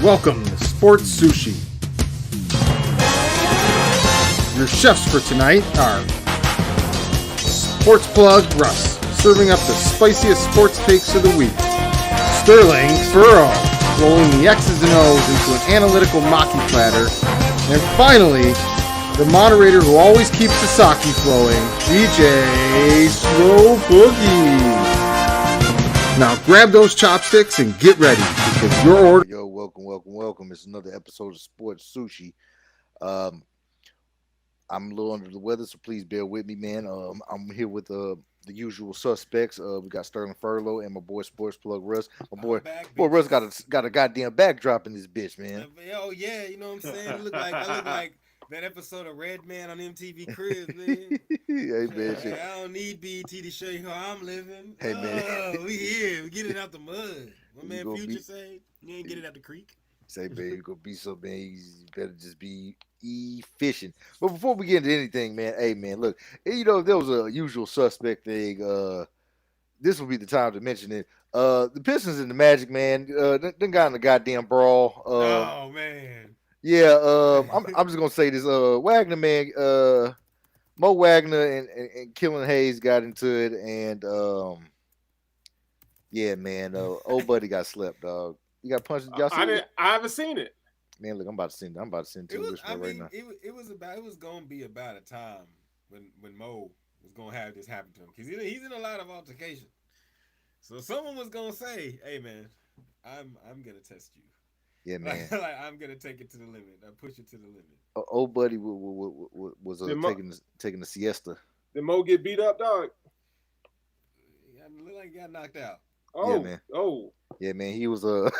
Welcome to Sports Sushi. Your chefs for tonight are Sports Plug Russ, serving up the spiciest sports takes of the week. Sterling Furrow, rolling the X's and O's into an analytical maki platter. And finally, the moderator who always keeps the sake flowing, DJ Slow Boogie. Now grab those chopsticks and get ready, because your order... Yo, welcome. It's another episode of Sports Sushi. I'm a little under the weather, so please bear with me, man. I'm here with the usual suspects. We got Sterling Furlow and my boy Sports Plug Russ. My boy Russ got a goddamn backdrop in this bitch, man. Oh yeah, you know what I'm saying? I look like that episode of Red Man on MTV Cribs, man. Hey man, shit. I don't need BET to show you how I'm living. Hey man, we here. We get it out the mud. My man Future say you ain't get it out the creek. Say, man, you gonna be so man. You better just be efficient. But before we get into anything, man, hey man, look, you know, if there was a usual suspect thing, this will be the time to mention it. The Pistons and the Magic, man, they got in a goddamn brawl. Oh man. Yeah, I'm just gonna say this. Wagner, man, Mo Wagner and Killen Hayes got into it, and yeah, man, old buddy got slept, dog. You got punched. Y'all seen it? I haven't seen it. Man, look, I'm about to send to this right now. It was gonna be about a time when Mo was gonna have this happen to him, because he's in a lot of altercations. So someone was gonna say, "Hey, man, I'm gonna test you." Yeah, man. Like I'm gonna take it to the limit. I push it to the limit. Old buddy was taking a siesta. Did Mo get beat up, dog? It looked like he got knocked out. Oh, yeah, man. Oh, yeah, man. He was look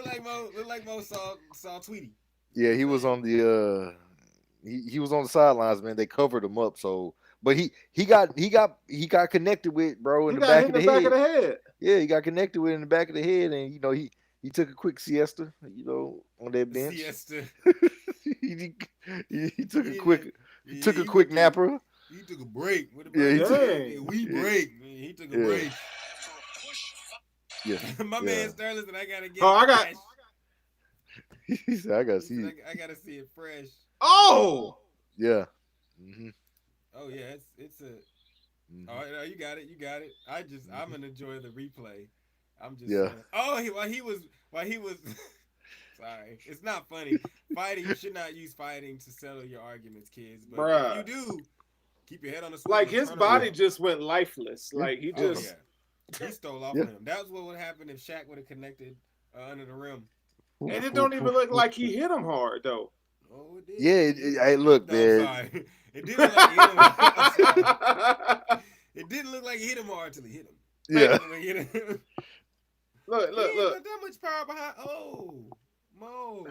like Mo saw Tweety. Yeah, he was on the he was on the sidelines, man. They covered him up, so but he got connected with, bro, in the back of the head. Yeah, he got connected with in the back of the head, and you know he took a quick siesta, you know, on that bench. Siesta. he took a quick napper. He took a break. We break. Man, he took a break. Yeah. My man Sterling said I gotta get. He said I gotta see it. I gotta see it fresh. Oh. Yeah. Mm-hmm. Oh yeah, it's a. Mm-hmm. Oh, you got it. I'm gonna enjoy the replay. I'm just saying. While he was sorry, it's not funny. Fighting, you should not use fighting to settle your arguments, kids. But if you do, keep your head on the swivel. Like his body just went lifeless. Like he just he stole off of him. That was what would happen if Shaq would have connected under the rim. And it don't even look like he hit him hard though. Oh, it did. Yeah, hey, look, man. It didn't look like he hit him hard. It didn't look like he hit him hard until he hit him. Yeah. Look. That much power behind. Oh, Mo.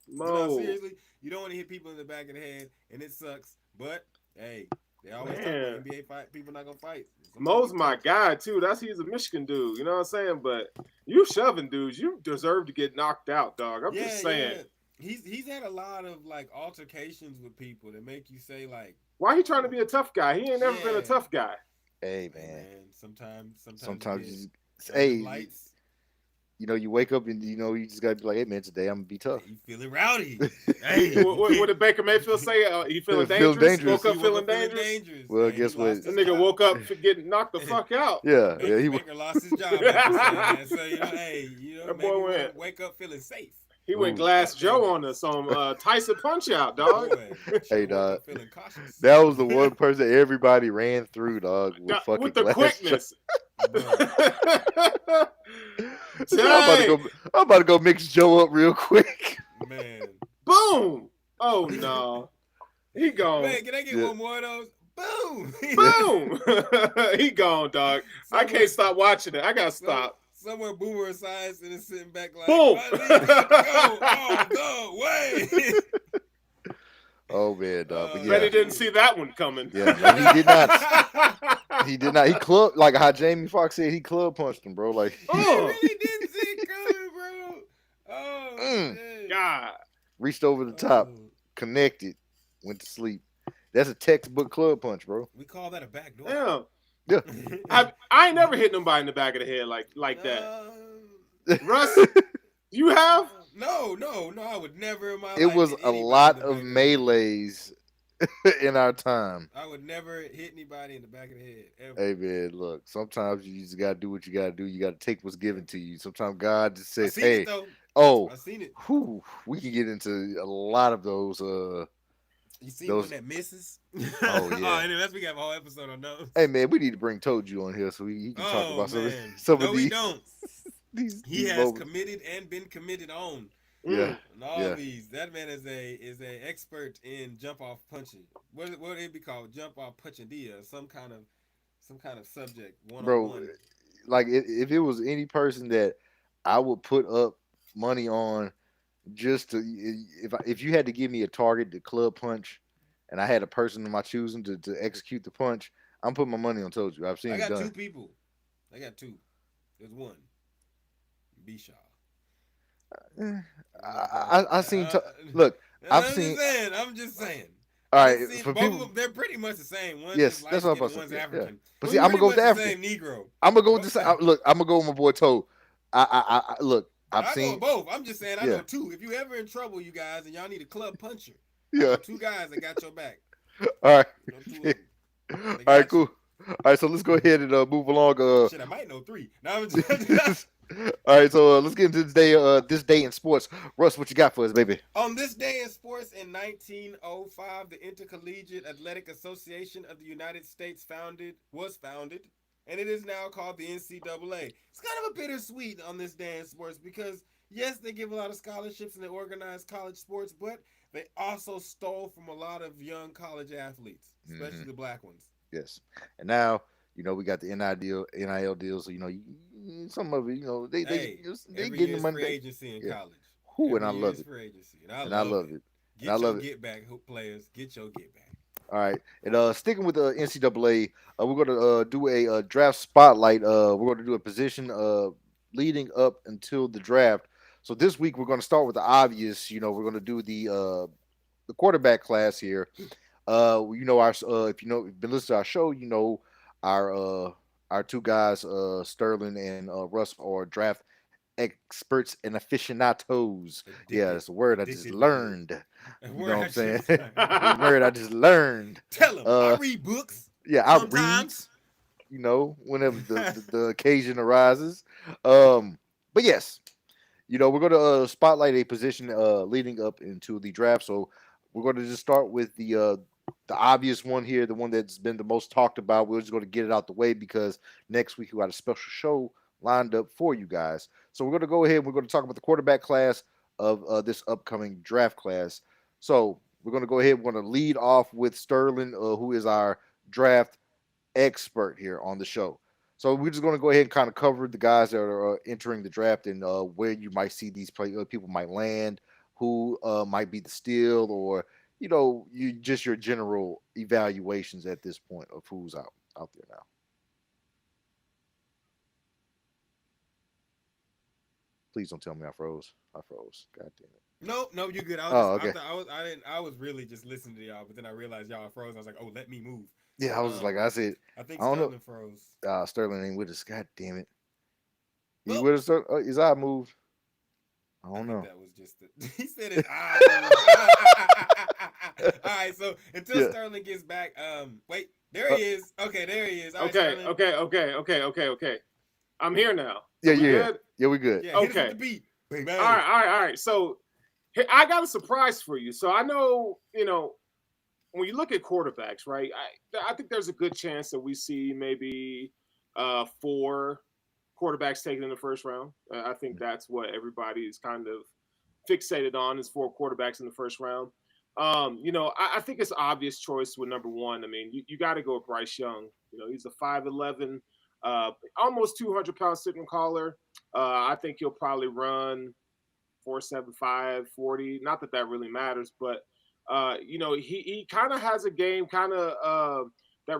No, seriously, you don't want to hit people in the back of the head, and it sucks. But hey, they always talk about NBA fight. People not gonna fight. Mo's my guy too. He's a Michigan dude. You know what I'm saying? But you shoving dudes, you deserve to get knocked out, dog. I'm just saying. Yeah. He's had a lot of like altercations with people that make you say like, why he trying to be a tough guy? He ain't never been a tough guy. Hey man. Sometimes lights. You know, you wake up and you know you just gotta be like, hey man, today I'm gonna be tough. You feeling rowdy? Hey, what did Baker Mayfield say? He feeling dangerous? Woke up feeling dangerous. Well, guess what? The nigga woke up getting knocked the fuck out. Yeah, Baker lost his job. After saying that. So you know, hey, that boy went wake up feeling safe. He went Glass Joe on us on Tyson Punch Out, dog. Hey, dog. That was the one person everybody ran through, dog. With the quickness. I'm about to go mix Joe up real quick. Man. Boom. Oh no. He gone. Man, can I get one more of those? Boom. Boom. He gone, dog. I can't stop watching it. I gotta stop. Somewhere Boomer Esiason and is sitting back like, boom. Go away. Oh man, dog. But Betty didn't see that one coming. Yeah, no, he did not. He did not. He club like how Jamie Foxx said. He club punched him, bro. Like he really didn't see it coming, bro. Oh, God! Reached over the top, connected, went to sleep. That's a textbook club punch, bro. We call that a backdoor. Yeah. Yeah. I ain't never hit nobody in the back of the head like that. Russ, you have? No, I would never in my life. It was hit a anybody lot in the of back the head. melees in our time. I would never hit anybody in the back of the head ever. Hey man, look. Sometimes you just gotta do what you gotta do. You gotta take what's given to you. Sometimes God just I says, seen "Hey, it though. oh, I seen it. whew, we can get into a lot of those." You see Those. one that misses? Oh yeah. And that's we got a whole episode on those. Hey man, we need to bring Toju on here so he can talk Oh about man, some no, of we these don't. these He has moments. committed and been committed on. Yeah, And all yeah. these. That man is a expert in jump off punching. What would it be called? Jump off punching dia. Some kind of subject one on Bro. one. Like if it was any person that I would put up money on just to if you had to give me a target to club punch, and I had a person of my choosing to execute the punch, I'm putting my money on Toju. I've seen I it got done. two people. I got two. There's one. Bishaw. I seen look. I'm just saying. All I right, done seen for both people. of them. They're pretty much the same. One's Yes, just light that's what I'm skinned about and to one's say. Yeah. African. But see, I'm gonna go with the Pretty much African. the same Negro. I'm gonna go with this. Look, I'm gonna go with my boy Toe. I look. I've I go seen. with both. I'm just saying I Yeah. know two. If you ever in trouble, you guys, and y'all need a club puncher, I Yeah. know two guys that got your back. All right. You know, two of them. All They right. got Cool. All right. So let's go ahead and move along. Shit, I might know three. No, I'm just All right. So let's get into this day in sports. Russ, what you got for us, baby? On this day in sports in 1905, the Intercollegiate Athletic Association of the United States was founded, and it is now called the NCAA. It's kind of a bittersweet on this day in sports because, yes, they give a lot of scholarships and they organize college sports, but they also stole from a lot of young college athletes, especially the black ones. Yes. And now, we got the NIL deals. So, some of it, they Every getting year the money. free agency in college. Who Every and I year love is it. free agency, and I love it. Get And I your love it. get back, players. Get your get back. All right, and sticking with the NCAA, we're going to do a draft spotlight. We're going to do a position leading up until the draft. So this week we're going to start with the obvious. We're going to do the quarterback class here. Our if you've been listening to our show, our two guys, Sterling and Russ, are draft experts and aficionados. Yeah, that's a word I just learned. You know what I'm saying? The word I just learned. Tell them I read books. Yeah, sometimes. I read. Whenever the occasion arises. But yes, we're going to spotlight a position leading up into the draft. So we're going to just start with the obvious one here, the one that's been the most talked about. We're just going to get it out the way because next week we got a special show lined up for you guys. So we're going to go ahead and we're going to talk about the quarterback class of this upcoming draft class. So we're going to go ahead. We're going to lead off with Sterling, who is our draft expert here on the show. So we're just going to go ahead and kind of cover the guys that are entering the draft and where you might see these people might land, who might be the steal, or your general evaluations at this point of who's out there now. Please don't tell me I froze. God damn it. No, you're good. Okay. I was really just listening to y'all, but then I realized y'all froze. I was like, oh, let me move. Yeah, I was just like, I said, I think I don't Sterling know. froze. Sterling ain't with us. God damn it. He Well, with us? His eye moved. I don't know. That was just he said it. All right, so until Sterling gets back, wait, there he is. Okay, there he is. All right, Okay. I'm here now. Yeah, we good? Yeah, we good. Yeah, okay. The beat. All right. So I got a surprise for you. So I know, when you look at quarterbacks, right? I think there's a good chance that we see maybe 4 quarterbacks taken in the first round. I think that's what everybody is kind of fixated on is 4 quarterbacks in the first round. I think it's obvious choice with number 1. I mean, you got to go with Bryce Young. He's a 5'11", almost 200-pound sitting caller. I think he'll probably run 4.75, 40. Not that really matters, but he kind of has a game that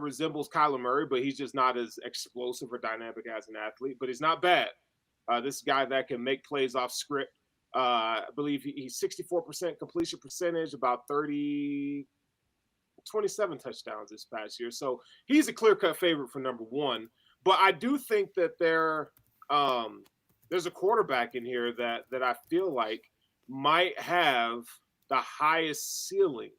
resembles Kyler Murray, but he's just not as explosive or dynamic as an athlete. But he's not bad. This guy that can make plays off script. I believe he's 64% completion percentage, about 27 touchdowns this past year. So he's a clear-cut favorite for number 1. But I do think that there's a quarterback in here that I feel like might have the highest ceiling.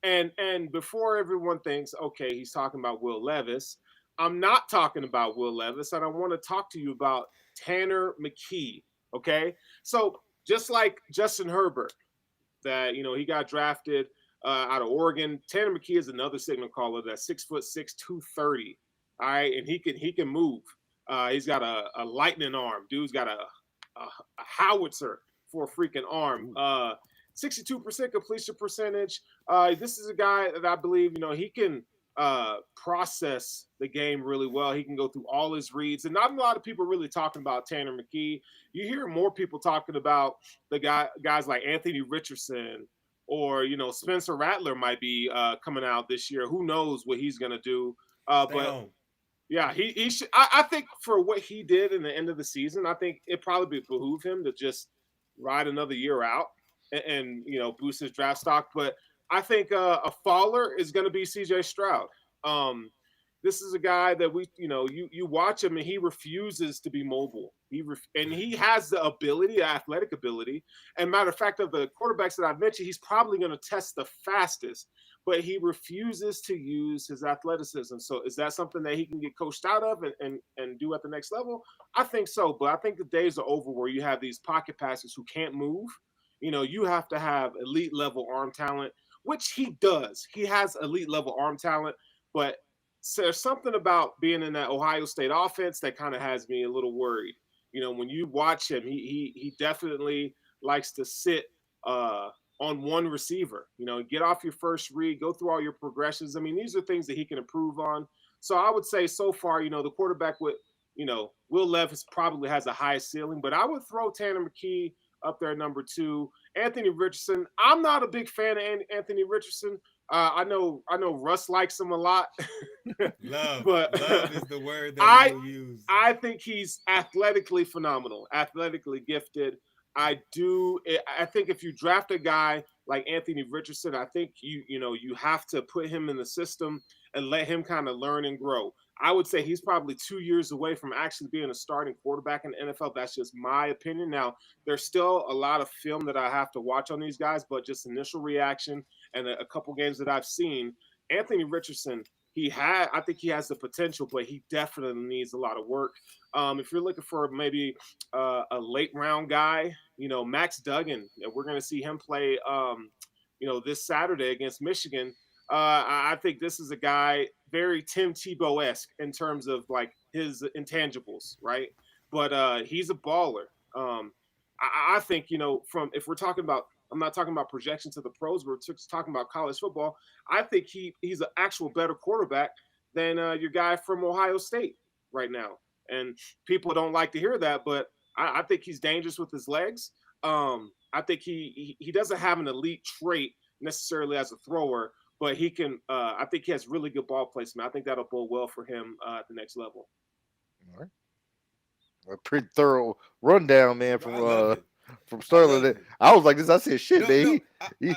And before everyone thinks, okay, he's talking about Will Levis, I'm not talking about Will Levis, and I want to talk to you about Tanner McKee. Okay, so just like Justin Herbert, that he got drafted out of Oregon. Tanner McKee is another signal caller that's 6'6", 230. All right, and he can move. He's got a lightning arm. Dude's got a howitzer for a freaking arm. 62% completion percentage. This is a guy that I believe he can process the game really well. He can go through all his reads, and not a lot of people really talking about Tanner McKee. You hear more people talking about the guys like Anthony Richardson, or Spencer Rattler might be coming out this year. Who knows what he's gonna do? But yeah, he should. I think for what he did in the end of the season, I think it probably behoove him to just ride another year out and boost his draft stock. But I think a faller is going to be C.J. Stroud. This is a guy that you watch him and he refuses to be mobile. And he has the ability, the athletic ability. And matter of fact, of the quarterbacks that I've mentioned, he's probably going to test the fastest, but he refuses to use his athleticism. So is that something that he can get coached out of and do at the next level? I think so, but I think the days are over where you have these pocket passers who can't move. You have to have elite level arm talent, which he does. He has elite level arm talent, but there's something about being in that Ohio State offense that kind of has me a little worried. When you watch him, he definitely likes to sit on one receiver. Get off your first read, go through all your progressions. I mean, these are things that he can improve on. So I would say so far, the quarterback with, Will Levis probably has the highest ceiling, but I would throw Tanner McKee up there number 2. Anthony Richardson. I'm not a big fan of Anthony Richardson. I know Russ likes him a lot. Love is the word that we use. I think he's athletically phenomenal, athletically gifted. I think if you draft a guy like Anthony Richardson, I think you have to put him in the system and let him kind of learn and grow. I would say he's probably 2 years away from actually being a starting quarterback in the NFL. That's just my opinion. Now, there's still a lot of film that I have to watch on these guys, but just initial reaction and a couple games that I've seen, Anthony Richardson, I think he has the potential, but he definitely needs a lot of work. If you're looking for maybe a late round guy, Max Duggan, we're going to see him play, this Saturday against Michigan. I think this is a guy very Tim Tebow-esque in terms of like his intangibles, right? But he's a baller. I think, if we're talking about, I'm not talking about projection to the pros, we're talking about college football. I think he's an actual better quarterback than your guy from Ohio State right now. And people don't like to hear that, but I think he's dangerous with his legs. I think he doesn't have an elite trait necessarily as a thrower, but he can. I think he has really good ball placement. I think that'll bode well for him at the next level. All right, a pretty thorough rundown, man, from Sterling. I was like this. I said, shit, man.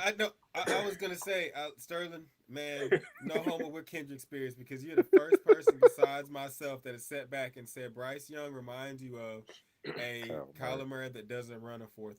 I know. I was gonna say, Sterling, man, no homo with Kendrick experience, because you're the first person besides myself that has sat back and said Bryce Young reminds you of a Kyler Murray that doesn't run a 4.3.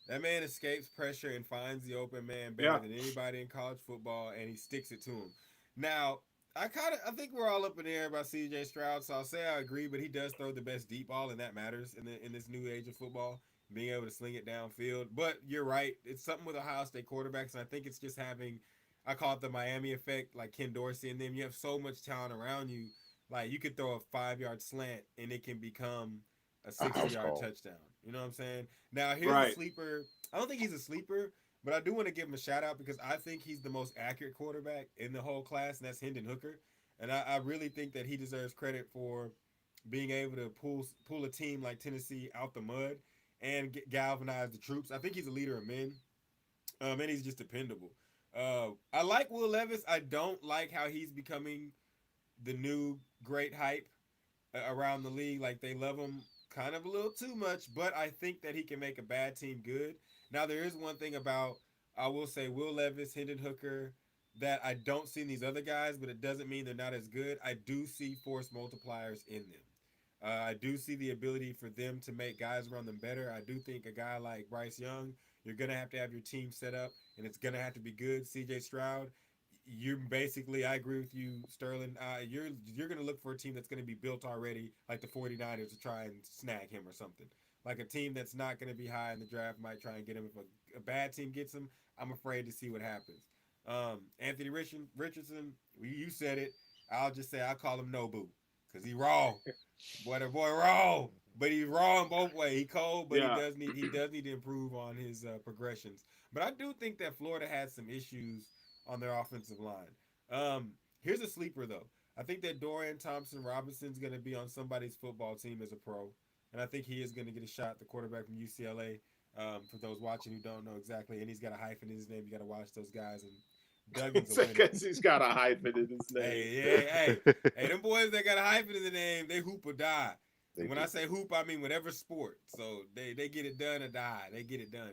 That man escapes pressure and finds the open man better than anybody in college football, and he sticks it to him. Now, I think we're all up in the air about C.J. Stroud, so I'll say I agree, but he does throw the best deep ball, and that matters in this new age of football, being able to sling it downfield. But you're right, it's something with Ohio State quarterbacks, and I think it's just having, I call it the Miami effect, like Ken Dorsey and them. You have so much talent around you, like you could throw a 5-yard slant, and it can become a 60-yard touchdown. You know what I'm saying? Now, here's a sleeper. I don't think he's a sleeper, but I do want to give him a shout-out because I think he's the most accurate quarterback in the whole class, and that's Hendon Hooker. And I really think that he deserves credit for being able to pull a team like Tennessee out the mud and galvanize the troops. I think he's a leader of men, and he's just dependable. I like Will Levis. I don't like how he's becoming the new great hype around the league. Like, they love him kind of a little too much, but I think that he can make a bad team good. Now, there is one thing about, I will say, Will Levis, Hendon Hooker, that I don't see in these other guys, but it doesn't mean they're not as good. I do see force multipliers in them. I do see the ability for them to make guys around them better. I do think a guy like Bryce Young, you're going to have your team set up, and it's going to have to be good. C.J. Stroud, you're basically, I agree with you, Sterling. You're going to look for a team that's going to be built already, like the 49ers, to try and snag him or something. Like a team that's not going to be high in the draft might try and get him. If a bad team gets him, I'm afraid to see what happens. Anthony Richardson, you said it. I'll just say I call him Nobu because he raw. Boy, the boy raw, but he's raw in both ways. He cold, but he does need to improve on his progressions. But I do think that Florida has some issues on their offensive line. Here's a sleeper though. I think that Dorian Thompson-Robinson's going to be on somebody's football team as a pro, and I think he is going to get a shot. The quarterback from UCLA. For those watching who don't know exactly, and he's got a hyphen in his name. You got to watch those guys. And Duggan's a winner. Because he's got a hyphen in his name. Hey, them boys that got a hyphen in the name, they hoop or die. When I say hoop, I mean whatever sport. So they get it done or die. They get it done.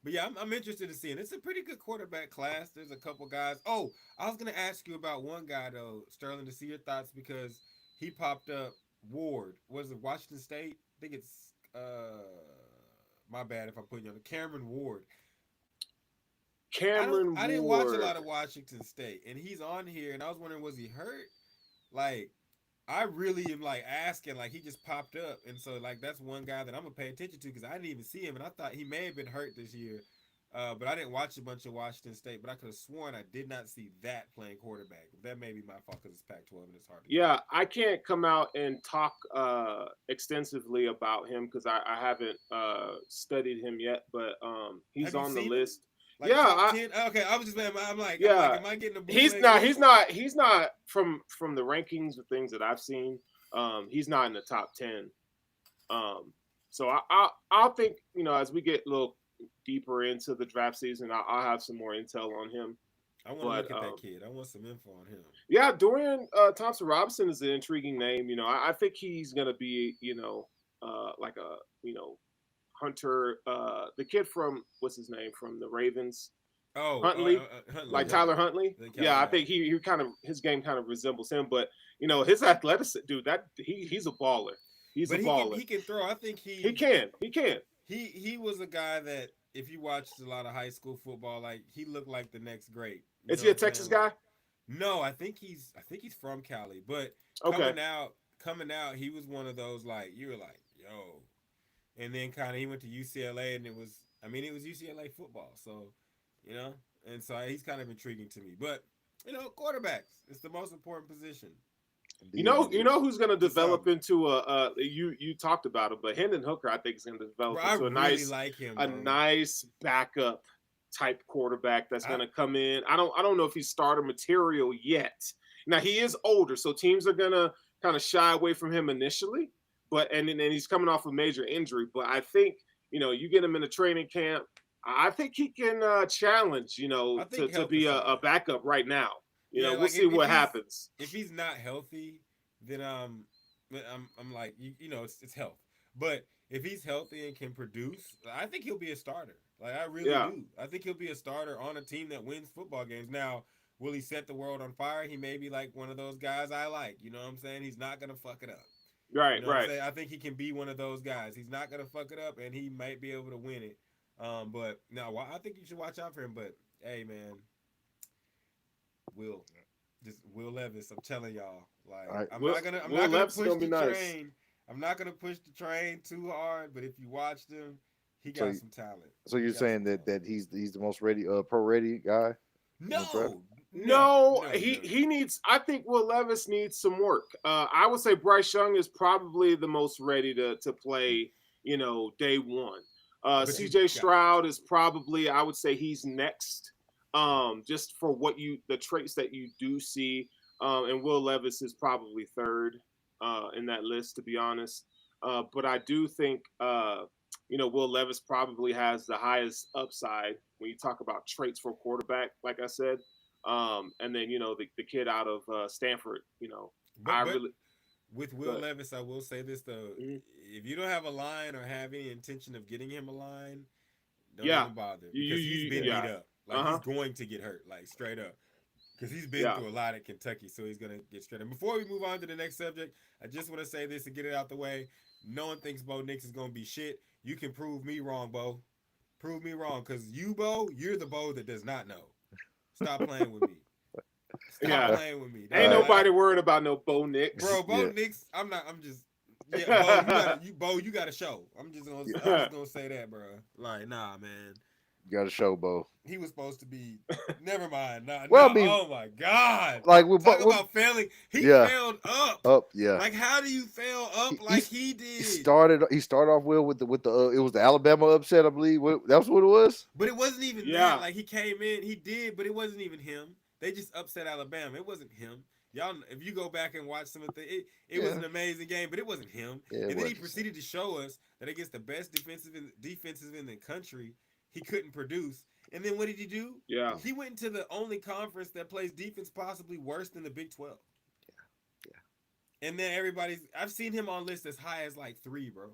But yeah, I'm interested in seeing. It's a pretty good quarterback class. There's a couple guys. Oh, I was gonna ask you about one guy though, Sterling, to see your thoughts because he popped up. Ward, was it Washington State? I think it's my bad if I'm putting you on. Cameron Ward. I didn't watch a lot of Washington State, and he's on here, and I was wondering, was he hurt? Like, I really am like asking, like he just popped up, and so like that's one guy that I'm gonna pay attention to because I didn't even see him, and I thought he may have been hurt this year, but I didn't watch a bunch of Washington State, but I could have sworn I did not see that playing quarterback. That may be my fault because it's Pac-12 and it's hard. Yeah, I can't come out and talk extensively about him because I haven't studied him yet, but he's on the list. Like yeah, okay. I was just, I'm like, am I getting a He's not from the rankings of things that I've seen. He's not in the top 10. So I'll think, as we get a little deeper into the draft season, I'll have some more intel on him. I want to look at that kid. I want some info on him. Yeah, Dorian Thompson-Robinson is an intriguing name. I think he's gonna be, like a, Hunter, the kid from what's his name from the Ravens. Oh, Huntley, Huntley, like Tyler Huntley. Yeah, I think he kind of his game kind of resembles him, but his athleticism, dude. That he's a baller. He's a baller. He can throw. I think he can. He was a guy that if you watched a lot of high school football, like he looked like the next great. Is he a Texas guy? No, I think he's from Cali, but coming out, he was one of those like you were like, yo. And then kind of he went to UCLA, and it was UCLA football. So, and so he's kind of intriguing to me. But, quarterbacks, it's the most important position. You know who's going to develop into you talked about him, but Hendon Hooker, I think, is going to develop into a nice backup type quarterback that's going to come in. I don't know if he's starter material yet. Now, he is older, so teams are going to kind of shy away from him initially. But and he's coming off a major injury. But I think, you get him in a training camp, I think he can challenge, to be a backup right now. We'll see what happens. If he's not healthy, then I'm like, it's health. But if he's healthy and can produce, I think he'll be a starter. Like, I really do. I think he'll be a starter on a team that wins football games. Now, will he set the world on fire? He may be like one of those guys I like. You know what I'm saying? He's not going to fuck it up. Right. I think he can be one of those guys. He's not gonna fuck it up, and he might be able to win it. But no, I think you should watch out for him. But hey, man, Will Levis. I'm telling y'all, like, I'm not gonna push the train. I'm not gonna push the train too hard. But if you watched him, he got some talent. So you're saying that he's the most ready, pro ready guy? No, he needs. I think Will Levis needs some work. I would say Bryce Young is probably the most ready to play. Day one. C.J. Stroud is probably. I would say he's next. Just for the traits that you do see, and Will Levis is probably third in that list, to be honest. But I do think Will Levis probably has the highest upside when you talk about traits for a quarterback. Like I said. And then the kid out of Stanford, with Will Levis, I will say this though: if you don't have a line or have any intention of getting him a line, don't even bother because he's been beat up. Like he's going to get hurt, like straight up. because he's been through a lot at Kentucky, so he's gonna get straight. And before we move on to the next subject, I just want to say this and get it out the way. No one thinks Bo Nix is gonna be shit. You can prove me wrong, Bo. Prove me wrong, because you, Bo, you're the Bo that does not know. Stop playing with me. Stop playing with me. Ain't nobody worried about no Bo Nix. Bro, Bo Nix, I'm just Bo, you got to show. I'm just gonna say that, bro. Like, nah, man. You got to show, Bo. He was supposed to be. Never mind. Oh my God. Like talk about failing. He failed up. Like, how do you fail up like he did? He started off well with the it was the Alabama upset, I believe. That's what it was. But it wasn't even that. Like, he came in, he did, but it wasn't even him. They just upset Alabama. It wasn't him. Y'all, if you go back and watch some of it was an amazing game, but it wasn't him. And then he proceeded to show us that against the best defenses in the country, he couldn't produce. And then what did he do? Yeah. He went into the only conference that plays defense possibly worse than the Big 12. Yeah. And then I've seen him on lists as high as like 3, bro.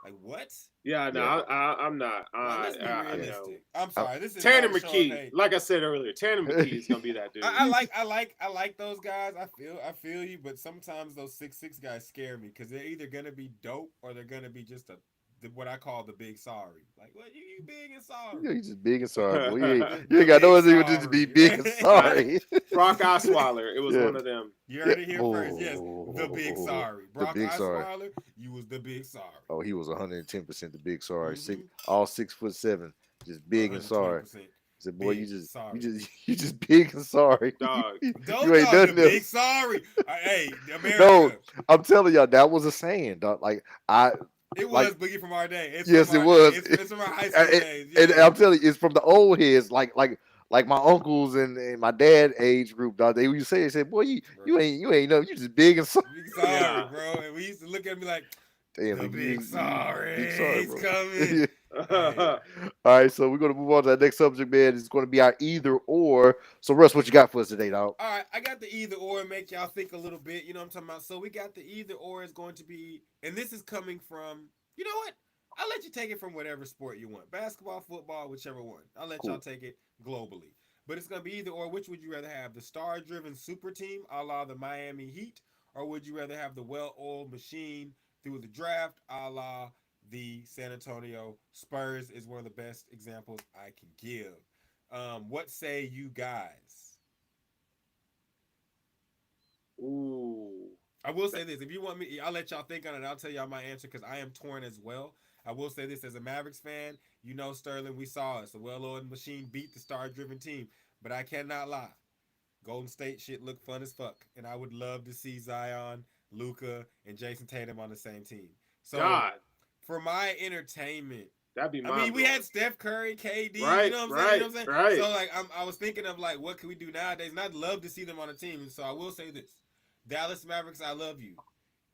Like, what? Yeah, no, I'm not. Let's be realistic. I'm sorry. This is Tanner McKee. Like I said earlier, Tanner McKee is gonna be that dude. I like those guys. I feel you, but sometimes those 6'6" guys scare me because they're either gonna be dope or they're gonna be just what I call the big sorry. Like, what, you big and sorry? Yeah, you just big and sorry. Boy. You ain't got no other than just be big and sorry. Brock Osweiler, it was one of them. You heard it here first. Yes, the big sorry. Brock Osweiler, you was the big sorry. Oh, he was 110% the big sorry. All 6'7", just big 120%. And sorry. I said, boy, you just big and sorry. Dog. You ain't done the this. Big sorry. Hey, America. No, I'm telling y'all, that was a saying, dog. Like it was Boogie from our day. It was. It's from our high school days. Yeah. And I'm telling you, it's from the old heads, like my uncles and my dad age group, dog. They used to say, boy, you ain't know, you just big and sorry. Big sorry, bro. And we used to look at me like, damn, the big sorry. He's coming. All right, so we're gonna move on to that next subject, man. It's gonna be our either or. So, Russ, what you got for us today, dog? All right, I got the either or, make y'all think a little bit. You know what I'm talking about? So we got the either or is going to be, and this is coming from, you know what? I'll let you take it from whatever sport you want. Basketball, football, whichever one. I'll let y'all take it globally. But it's going to be either or. Which would you rather have? The star-driven super team, a la the Miami Heat, or would you rather have the well-oiled machine through the draft, a la the San Antonio Spurs? Is one of the best examples I can give. What say you guys? Ooh. I will say this. If you want me, I'll let y'all think on it. I'll tell y'all my answer because I am torn as well. I will say this as a Mavericks fan. You know, Sterling, we saw us. The well-oiled machine beat the star-driven team. But I cannot lie. Golden State shit look fun as fuck. And I would love to see Zion, Luka, and Jason Tatum on the same team. So, for my entertainment, that'd be we had Steph Curry, KD, right, you know what I'm saying? Right. So, like, I was thinking of, like, what can we do nowadays? And I'd love to see them on a team. And so I will say this. Dallas Mavericks, I love you.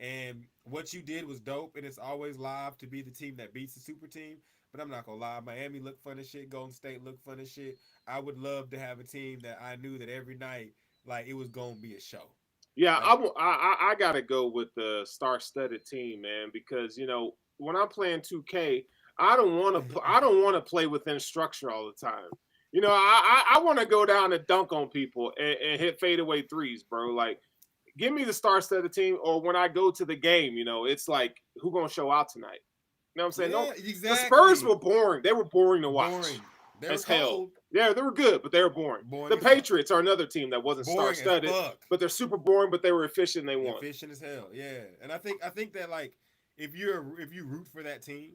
And what you did was dope, and it's always live to be the team that beats the super team. But I'm not going to lie. Miami looked fun as shit. Golden State looked fun as shit. I would love to have a team that I knew that every night, like, it was going to be a show. Yeah, like, I got to go with the star-studded team, man, because, you know, when I'm playing 2K, I don't want to play within structure all the time. You know, I want to go down and dunk on people and hit fadeaway threes, bro. Like, give me the star-studded team, or when I go to the game, you know, it's like, who gonna show out tonight? You know what I'm saying? Yeah, exactly. The Spurs were boring. They were boring to watch. They were as cold. hell. Yeah, they were good, but they were boring. The Patriots are another team that wasn't star-studded, but they're super boring, but they were efficient and they won. Efficient as hell, yeah. And I think that, like, if you root for that team,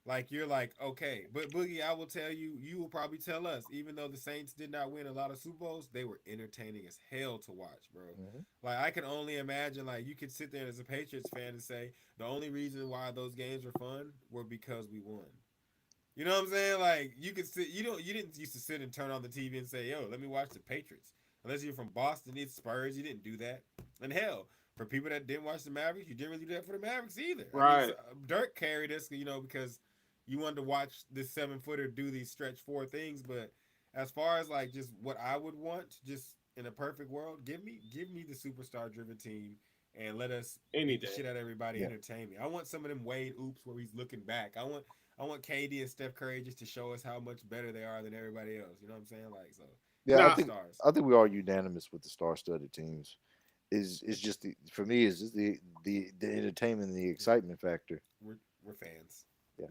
like, you're like, okay. But Boogie, I will tell you, you will probably tell us, even though the Saints did not win a lot of Super Bowls, they were entertaining as hell to watch, bro. Mm-hmm. Like, I can only imagine, like, you could sit there as a Patriots fan and say, the only reason why those games were fun were because we won. You know what I'm saying? Like, you could sit, you didn't used to sit and turn on the TV and say, yo, let me watch the Patriots. Unless you're from Boston, it's Spurs, you didn't do that. And hell, for people that didn't watch the Mavericks, you didn't really do that for the Mavericks either. Right. I mean, Dirk carried us, you know, because you wanted to watch this 7-footer do these stretch 4 things. But as far as, like, just what I would want, just in a perfect world, give me the superstar-driven team and let us any day shit out everybody, entertain me. I want some of them Wade oops where he's looking back. I want KD and Steph Curry just to show us how much better they are than everybody else. You know what I'm saying? Like, so Yeah, Nah. I think we are unanimous with the star-studded teams. Is just for me is just the entertainment and the excitement factor. We're fans. Yeah.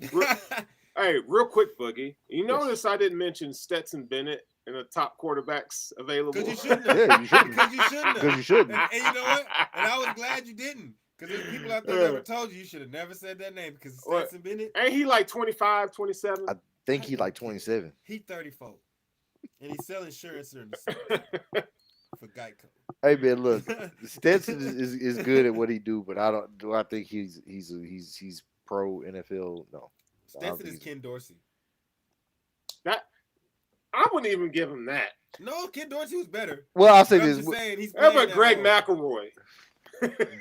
Hey, real quick, Boogie. You Yes. notice I didn't mention Stetson Bennett in the top quarterbacks available. Because you shouldn't have. Yeah, you shouldn't. Because you shouldn't have. Because you shouldn't. And you know what? And I was glad you didn't. Because there's people out there that ever told you should have never said that name. Because Stetson Bennett. Ain't he like 25, 27? I think he like 27. He 34. And he sells insurance during the summer for Geico. Hey man, look, Stetson is good at what he do, but I think he's pro NFL. No. Stetson is Ken Dorsey. That I wouldn't even give him that. No, Ken Dorsey was better. Well, I'll say I'm this. just saying he's How about playing Greg that McElroy?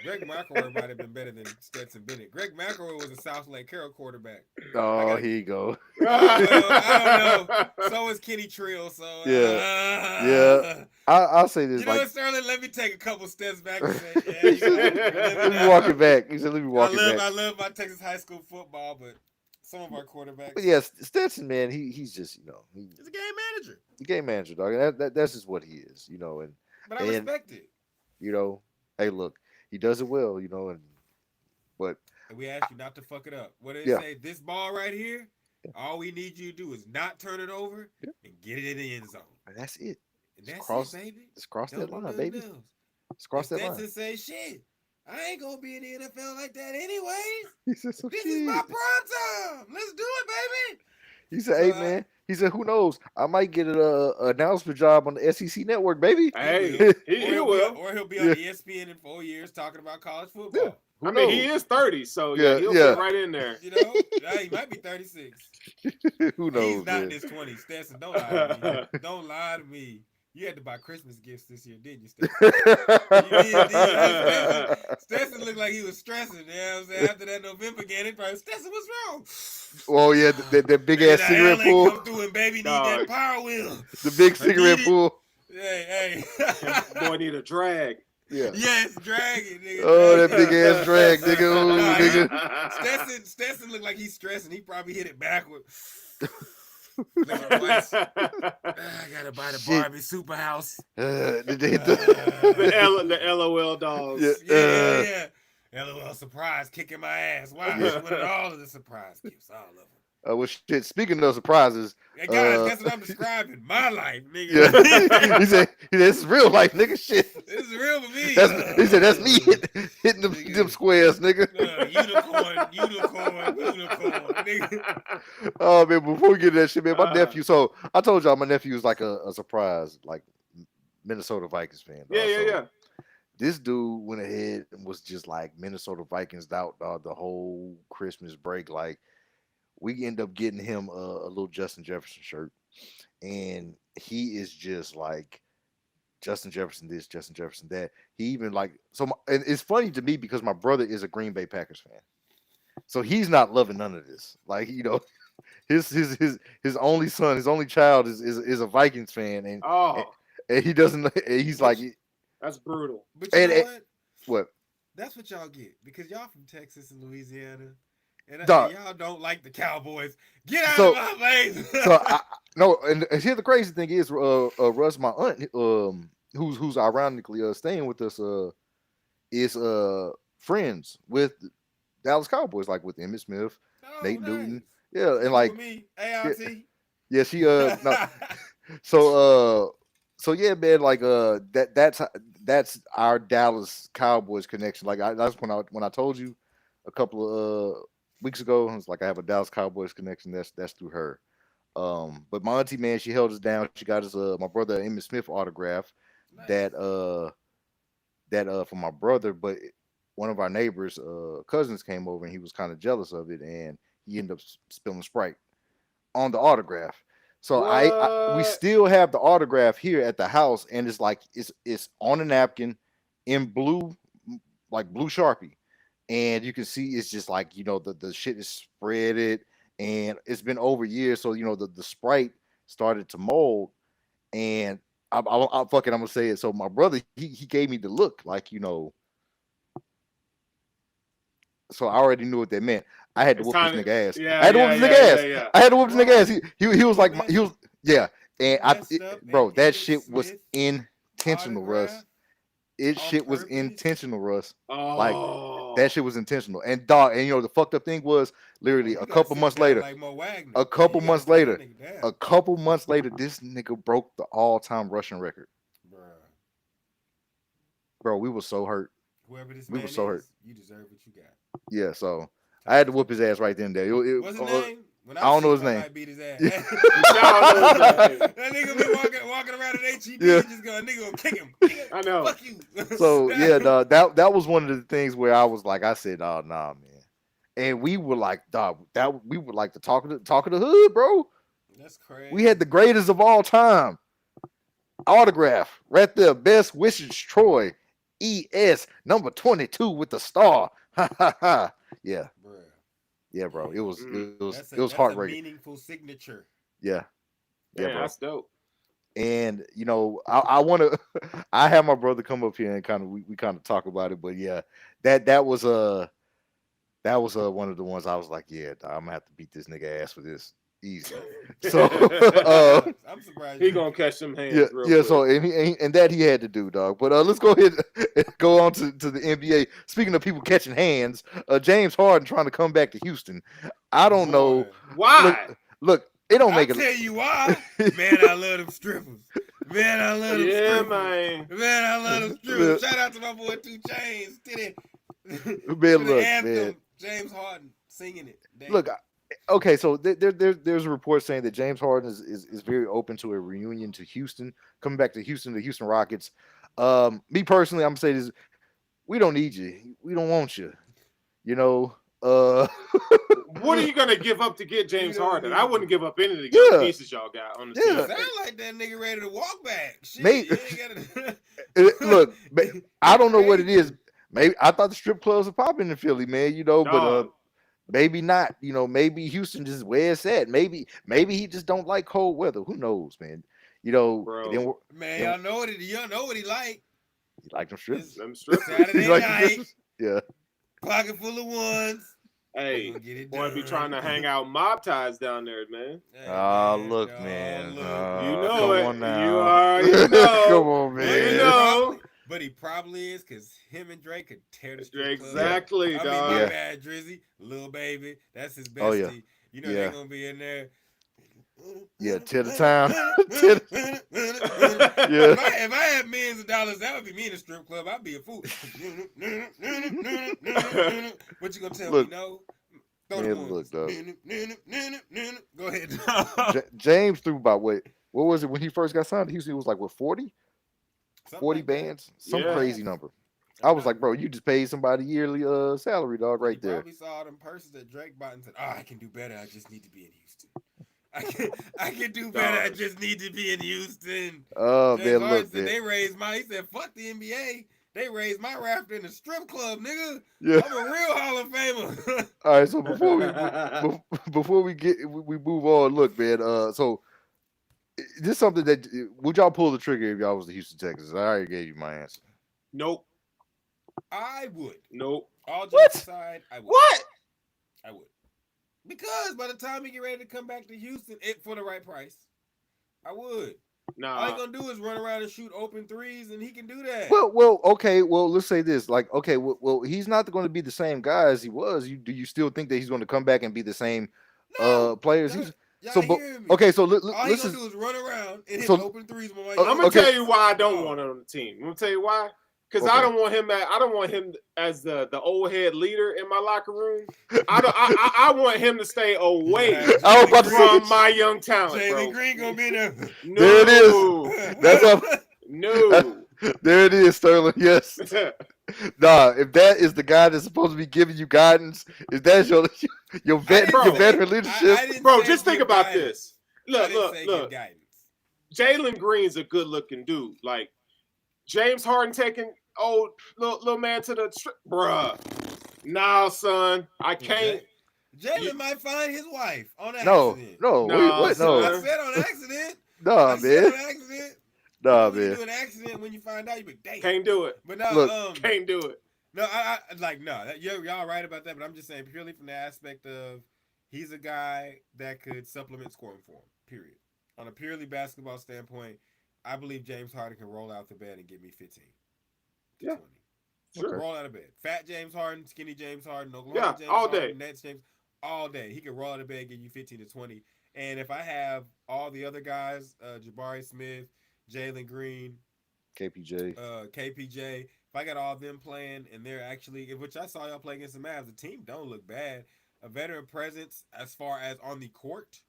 Greg McElroy might have been better than Stetson Bennett. Greg McElroy was a South Lake Carroll quarterback. Oh, here you go. I don't know. So is Kenny Trill. So Yeah. I'll say this. You know like, what, Sterling? Let me take a couple steps back and say, yeah, let me walk it back. He said, let me walk it back. I love my Texas high school football, but some of our quarterbacks. But yes, Stetson, man, he's just, He's a game manager. the game manager, dog. And that's just what he is, and But I respect it. Hey, look, he does it well, but And we ask you not to fuck it up. What did it say? This ball right here, all we need you to do is not turn it over and get it in the end zone. and that's it. And that's cross, it, baby. Just cross that line, Don't baby. Just cross that line. Stetson say, shit, I ain't going to be in the NFL like that anyways. He said, so This is my prime time. Let's do it, baby. He said, hey, man. He said, who knows? I might get an announcement job on the SEC network, baby. Hey, he will. Or he'll be on ESPN in 4 years talking about college football. Yeah. I mean, he is 30, so he'll fit right in there. He might be 36. Who knows? He's not in his 20s. Stetson, don't lie to me. Don't lie to me. You had to buy Christmas gifts this year, didn't you, Stetson? Stetson looked like he was stressing. You know what I'm saying? After that November game, they probably, Stetson, what's wrong? Oh, yeah, that big-ass cigarette pool. Come through and baby need that power wheel. The big cigarette pool. Hey. Boy need a drag. Yeah. Yes, drag it, nigga. Oh, that big-ass drag, nigga. Ooh, nigga. Stetson looked like he's stressing. He probably hit it backward. I gotta buy the Barbie super house. The LOL dogs. Yeah. LOL surprise kicking my ass. Wow, she wanted all of the surprise gifts, all of them. Well, shit. Speaking of surprises, hey guys, that's what I'm describing. My life, nigga. Yeah. he said, "This is real life, nigga. Shit. This is real for me." He said, "That's me hitting them squares, nigga." Unicorn, nigga. Oh man, before we get to that shit, man, my nephew. So I told y'all, my nephew is like a surprise, like Minnesota Vikings fan. Yeah. This dude went ahead and was just like Minnesota Vikings out the whole Christmas break, like. We end up getting him a little Justin Jefferson shirt, and he is just like Justin Jefferson this, Justin Jefferson that. He even like and it's funny to me because my brother is a Green Bay Packers fan, so he's not loving none of this. Like his only son, his only child is a Vikings fan, and he doesn't. He's like, that's brutal. But you know what? That's what y'all get because y'all from Texas and Louisiana. And Dog. Y'all don't like the Cowboys. Get out of my face. And here the crazy thing is, Russ, my aunt, who's ironically staying with us, is friends with Dallas Cowboys, like with Emmitt Smith, Nate Newton, and like me, ART. Yeah, she no. So yeah, man, like that's our Dallas Cowboys connection. Like that's when I told you a couple of weeks ago, it's like I have a Dallas Cowboys connection. That's through her. But my auntie, man, she held us down. She got us my brother Emmitt Smith autograph. Nice. That from my brother, but one of our neighbors' cousins came over and he was kind of jealous of it, and he ended up spilling Sprite on the autograph. So we still have the autograph here at the house, and it's like it's on a napkin in blue, like blue Sharpie. And you can see it's just like, the shit is spreaded, and it's been over years. So, the Sprite started to mold, and I'm gonna say it. So my brother, he gave me the look, like, so I already knew what that meant. I had to whoop this nigga ass. I had to whoop this nigga ass. I had to whoop this nigga ass. He was like, And bro, that shit was intentional, Russ. autograph Shit was purpose? intentional, Russ. Oh, Like that shit was intentional. And dog, and the fucked up thing was literally a couple months later. Like Mo Wagner. A couple months later, this nigga broke the all-time rushing record. Bro, we were so hurt. Whoever this we man were so hurt. You deserve what you got. Yeah, so I had to whoop his ass right then and there. What's his name? When I don't know his I name. might beat his ass. That nigga be walking around at HEB and just go, nigga gonna kick him. I know. Fuck you. So yeah, dog, that was one of the things where I was like, I said, oh nah, man. And we were like, dog, we were like the talk of the hood, bro. That's crazy. We had the greatest of all time. Autograph right there. Best wishes, Troy. ES number 22 with the star. Ha ha ha. Yeah. Bruh. Yeah, bro. It was That's heartbreaking. A meaningful signature. Yeah. Yeah, Man, bro. that's dope. And I want to. I have my brother come up here and kind of we kind of talk about it, but yeah, that was one of the ones I was like, yeah, I'm gonna have to beat this nigga ass for this easy. So I'm surprised he gonna catch some hands. Yeah. Quick. So and that he had to do, dog. But let's go ahead and go on to the NBA. Speaking of people catching hands, James Harden trying to come back to Houston. I don't know why. Look. It don't make I'll tell you why. Man, I love them strippers. Man, I love them strippers. Man, I love them strippers. Shout out to my boy 2 Chainz. Man, James Harden singing it. Damn. Look, okay, so there's a report saying that James Harden is very open to a reunion to Houston, coming back to Houston, the Houston Rockets. Me personally, I'm gonna say this: we don't need you. We don't want you. What are you gonna give up to get James Harden? I wouldn't give up any of the young pieces y'all got on the team. Sound like that nigga ready to walk back. Shit, Look, I don't know what it is. Maybe I thought the strip clubs are popping in Philly, man. But maybe not. Maybe Houston just where it's at. Maybe he just don't like cold weather. Who knows, man? Bro. Man, y'all know what he like. He like them strips. Saturday night. Yeah. Pocket full of ones. Hey, boy, be trying to hang out mob ties down there, man. Hey, look, man. You know it. On now. You already know. Come on, man. You know. But he probably is because him and Drake could tear the strip exactly, club. dog. I mean, my bad, Drizzy, Lil Baby, that's his bestie. Oh, yeah. They're gonna be in there. Yeah, till the time. If I had millions of dollars, that would be me in a strip club. I'd be a fool. What you gonna tell me? No. Look, dog. Go ahead. James threw about what was it when he first got signed to Houston? It was like 40? 40 like bands? Some crazy number. I was like, bro, you just paid somebody yearly salary, dog, right there. Probably saw them purses that Drake bought and said, I can do better. I just need to be in Houston. I can do better. I just need to be in Houston. Oh, man, look, they raised he said, fuck the NBA. They raised my rafter in the strip club, nigga. Yeah. I'm a real Hall of Famer. All right, so before we move on, look, man, so this is something that would y'all pull the trigger if y'all was the Houston Texans? I already gave you my answer. Nope. I would. Nope. All jokes aside, I would. What? I would. Because by the time he get ready to come back to Houston, for the right price, I would. Nah. All he gonna do is run around and shoot open threes, and he can do that. Well, okay. Well, let's say this. Like, okay, well, he's not going to be the same guy as he was. Do you still think that he's going to come back and be the same players? Y'all hear me. Okay, so all he's gonna do is run around and hit open threes. I'm gonna tell you why I don't want him on the team. I'm gonna tell you why. Because I don't want him as the old head leader in my locker room. I want him to stay away from my young talent. Jamie Green gonna be there. No. There it is. That's no. There it is, Sterling. Yes. Nah, if that is the guy that's supposed to be giving you guidance, if that's your veteran leadership, bro, just think about this. Look. Guidance. Jalen Green's a good looking dude. Like James Harden taking old little man to the bruh. Nah, son, I can't. Jalen might find his wife on accident. No. I said on accident. Nah, man. Nah, man. You do an accident when you find out, you be damn. Can't do it. But no, can't do it. No, y'all right about that. But I'm just saying purely from the aspect of he's a guy that could supplement scoring for him. Period. on a purely basketball standpoint, I believe James Harden can roll out the bed and give me 15 to 20. Sure. Roll out of bed. Fat James Harden, skinny James Harden, Oklahoma James all Harden, day. Nets James, all day. He can roll out of bed, give you 15 to 20. And if I have all the other guys, Jabari Smith, Jalen Green, KPJ, if I got all of them playing and they're actually, which I saw y'all play against the Mavs, the team don't look bad. A veteran presence as far as on the court,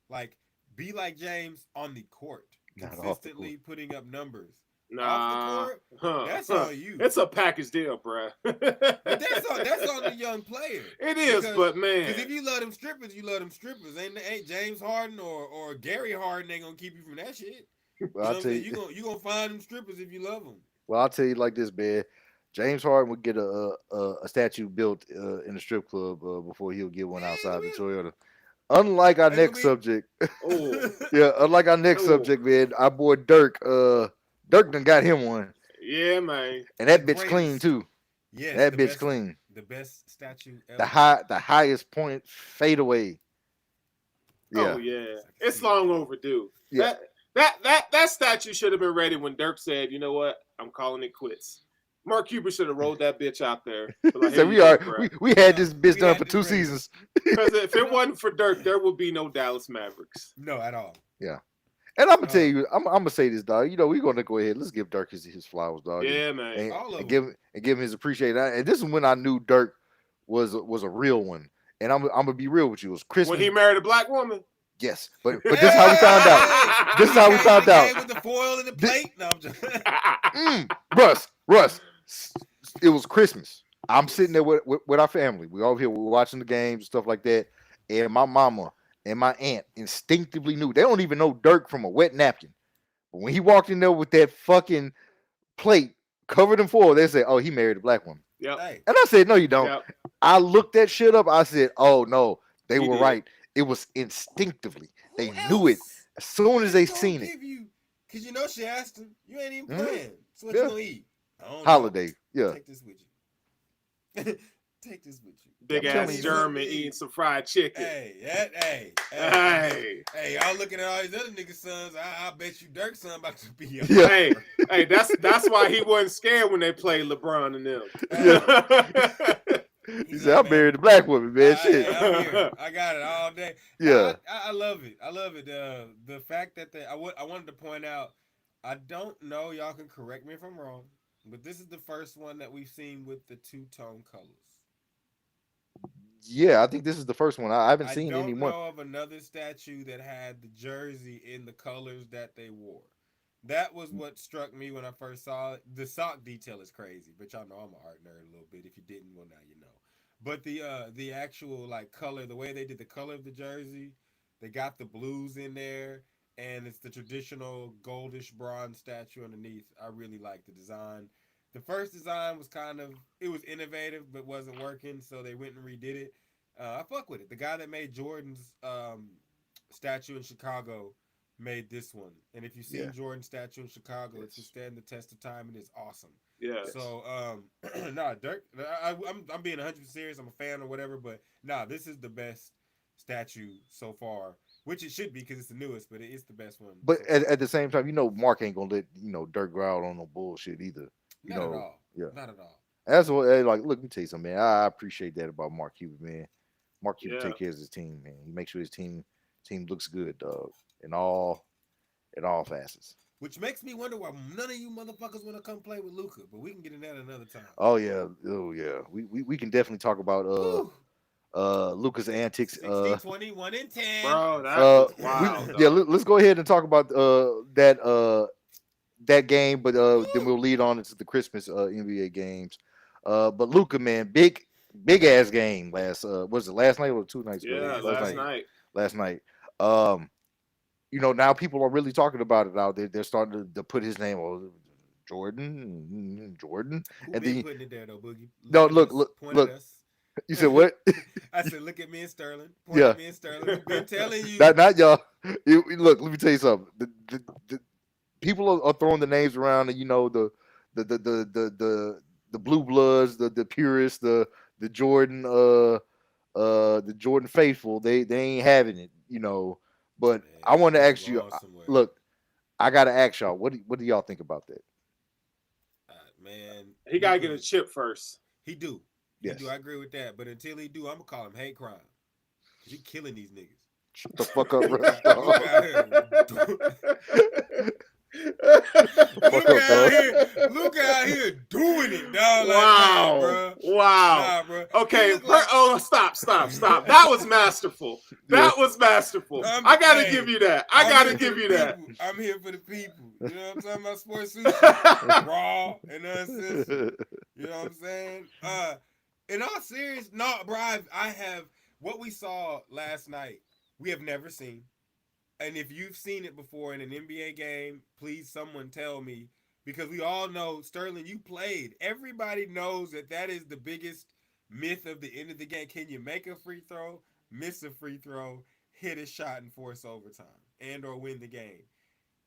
like be like James on the court, consistently putting up numbers. Off the court, that's on you. It's a package deal, bro. But that's on the young player. It is, but man, because if you love them strippers, you love them strippers. Ain't James Harden or Gary Harden ain't gonna keep you from that shit. Well, I'll tell you, you gonna find them strippers if you love them. Well, I'll tell you like this, man. James Harden would get a statue built in a strip club before he'll get one outside the Toyota. Unlike our next subject, unlike our next subject, man, our boy Dirk, Dirk done got him one. Yeah, man. And that bitch clean too. Yeah, that bitch clean. The best statue ever. The highest point fadeaway. Yeah. Oh yeah, it's long overdue. Yeah. That statue should have been ready when Dirk said, "You know what? I'm calling it quits." Mark Cuban should have rolled that bitch out there. Like, so we had this bitch done for 2 seasons. Because if it wasn't for Dirk, there would be no Dallas Mavericks. No, at all. Yeah. And I'm gonna tell you, I'm gonna say this, dog. You know, we're gonna go ahead. Let's give Dirk his flowers, dog. Yeah, man. And give him his appreciation. And this is when I knew Dirk was a real one. And I'm gonna be real with you. It was Christmas when he married a black woman. Yes, but this is how we found out. This is how we found out. With the foil and the plate. No, I'm just... Russ. It was Christmas. I'm sitting there with our family. We all here. We were watching the games and stuff like that. And my mama and my aunt instinctively knew. They don't even know Dirk from a wet napkin. But when he walked in there with that fucking plate covered in foil, they said, "Oh, he married a black woman." Yep. And I said, "No, you don't." Yep. I looked that shit up. I said, "Oh no, they were right." It was instinctively. They knew it as soon as they seen it. Because you know she asked him. You ain't even playing. So what you gonna eat? Holiday. Yeah. Take this with you. Take this with you. Big ass German eating some fried chicken. Hey, y'all looking at all these other niggas' sons. I bet you Dirk's son about to be up. Yeah. Hey, that's why he wasn't scared when they played LeBron and them. Yeah. He said, "I married a black woman, man." Shit. I'm here. I got it all day. Yeah. I love it. I love it. The fact that I wanted to point out, I don't know, y'all can correct me if I'm wrong, but this is the first one that we've seen with the two-tone colors. Yeah, I think this is the first one. I haven't seen any more. I don't know of another statue that had the jersey in the colors that they wore. That was what struck me when I first saw it. The sock detail is crazy, but y'all know I'm an art nerd a little bit. If you didn't, well, now you know. But the actual like color, the way they did the color of the jersey, they got the blues in there, and it's the traditional goldish bronze statue underneath. I really like the design. The first design was it was innovative, but wasn't working, so they went and redid it. I fuck with it. The guy that made Jordan's statue in Chicago made this one. And if you've seen Jordan's statue in Chicago, it's to stand the test of time, and it's awesome. Yeah. So, Dirk, I'm being 100% serious. I'm a fan or whatever, but this is the best statue so far, which it should be because it's the newest, but it is the best one. But at the same time, Mark ain't gonna let Dirk go out on no bullshit either. Not at all. Yeah. Not at all. That's what look, let me tell you something, man. I appreciate that about Mark Cuban, man. Mark Cuban take care of his team, man. He makes sure his team looks good, dog, in all facets. Which makes me wonder why none of you motherfuckers want to come play with Luka, but we can get in that another time. Oh yeah. We can definitely talk about Luka's antics. 16, 20, 1 in 10. Bro, that's wild. Let's go ahead and talk about that game, but then we'll lead on into the Christmas NBA games. But Luka, man, big ass game last was it last night or 2 nights ago? Yeah, last night. Now people are really talking about it out there. They're starting to put his name on Jordan. Who and then putting it there though, Boogie? Look. You said what? I said, look at me and Sterling. Point at me and Sterling. We've been telling you. Not y'all. Look, let me tell you something. The people are throwing the names around, and the blue bloods, the purists, the Jordan faithful. They ain't having it, But Man, I want to he's ask you. wrong somewhere. Look, I got to ask y'all. What do y'all think about that? Man, he got to get a chip first. He do. Yes. He do. I agree with that. But until he do, I'm gonna call him hate crime. Cause he killing these niggas. Shut the fuck up, bro. Luke out here doing it, dog. Wow, like, bro. Wow. Nah, bro. Okay. Stop. That was masterful. That was masterful. I gotta give you that. I gotta give you that. I'm here for the people. You know what I'm talking about? Sports Sushi, raw and uncensored. You know what I'm saying? In all seriousness, no, bro. I have what we saw last night. We have never seen. And if you've seen it before in an NBA game, please someone tell me. Because we all know, Sterling, you played. Everybody knows that is the biggest myth of the end of the game. Can you make a free throw, miss a free throw, hit a shot and force overtime, and or win the game?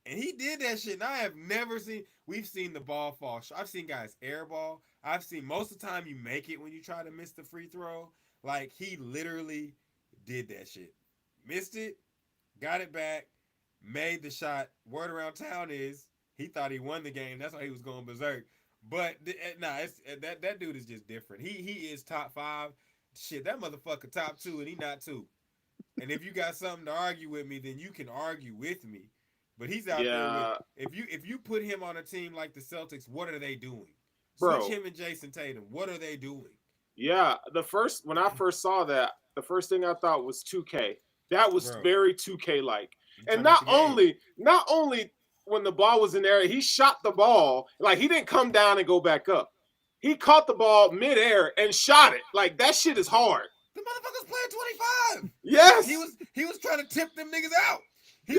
And he did that shit. And I have never seen, we've seen the ball fall. I've seen guys airball. I've seen most of the time you make it when you try to miss the free throw. Like, he literally did that shit. Missed it. Got it back, made the shot. Word around town is he thought he won the game. That's why he was going berserk. But that dude is just different. He is top 5. Shit, that motherfucker top 2 and he not 2. And if you got something to argue with me, then you can argue with me. But he's out there with, if you put him on a team like the Celtics, what are they doing? Switch him and Jason Tatum. What are they doing? Yeah, when I first saw that, the first thing I thought was 2K. That was very 2K-like. And not only when the ball was in there, he shot the ball. Like, he didn't come down and go back up. He caught the ball midair and shot it. Like, that shit is hard. The motherfucker's playing 25. Yes. He was trying to tip them niggas out. He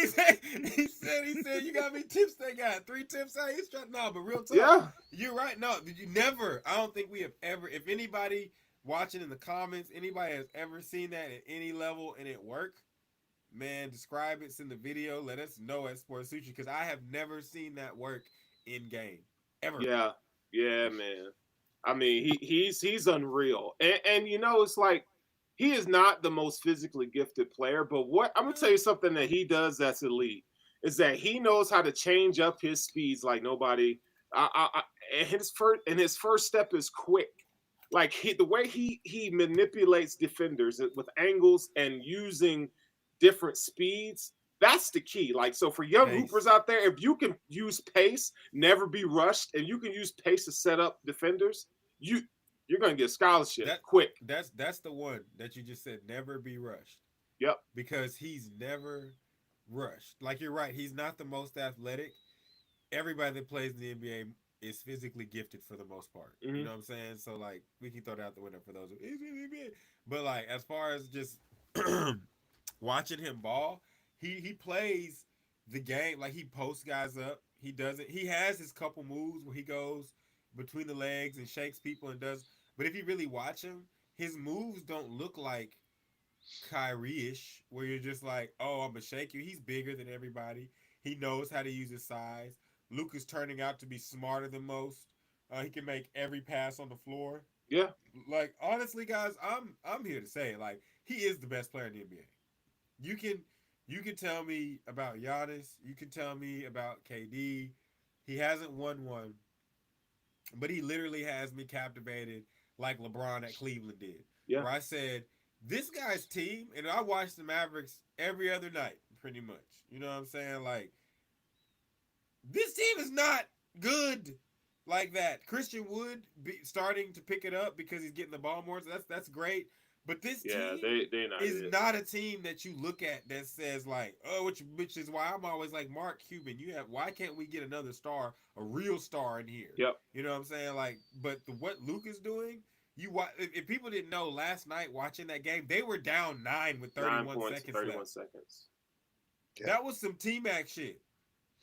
said, you got me tips they got. 3 tips out. He's trying, no, but real talk. Yeah. You're right. No, you never. I don't think we have ever, if anybody watching in the comments, anybody has ever seen that at any level and it work, man, describe it, send the video, let us know at Sports Sushi, because I have never seen that work in game ever. Yeah, man. I mean, he's unreal, and you know, it's like he is not the most physically gifted player, but what I'm gonna tell you something that he does that's elite is that he knows how to change up his speeds like nobody. And his first step is quick. Like, the way he manipulates defenders with angles and using different speeds, that's the key. Like, so for young hoopers out there, if you can use pace, never be rushed, and you can use pace to set up defenders, you're gonna get a scholarship quick. That's the one that you just said, never be rushed. Yep. Because he's never rushed. Like, you're right, he's not the most athletic. Everybody that plays in the NBA is physically gifted for the most part. Mm-hmm. You know what I'm saying? So, like, we can throw that out the window for those who but, like, as far as just watching him ball, he plays the game. Like, he posts guys up. He has his couple moves where he goes between the legs and shakes people and does. But if you really watch him, his moves don't look like Kyrie-ish, where you're just like, oh, I'm going to shake you. He's bigger than everybody. He knows how to use his size. Luke is turning out to be smarter than most. He can make every pass on the floor. Yeah. Like, honestly, guys, I'm here to say, like, he is the best player in the NBA. You can tell me about Giannis. You can tell me about KD. He hasn't won one, but he literally has me captivated like LeBron at Cleveland did. Yeah. Where I said, this guy's team, and I watch the Mavericks every other night, pretty much. You know what I'm saying? Like, this team is not good like that. Christian Wood starting to pick it up because he's getting the ball more, so that's great. But this team is not a team that you look at that says, like, oh, which is why I'm always like, Mark Cuban, why can't we get another star, a real star in here? Yep. You know what I'm saying? Like, but what Luke is doing, if people didn't know last night watching that game, they were down 9 with 31 seconds. Yeah. That was some T-Mac shit.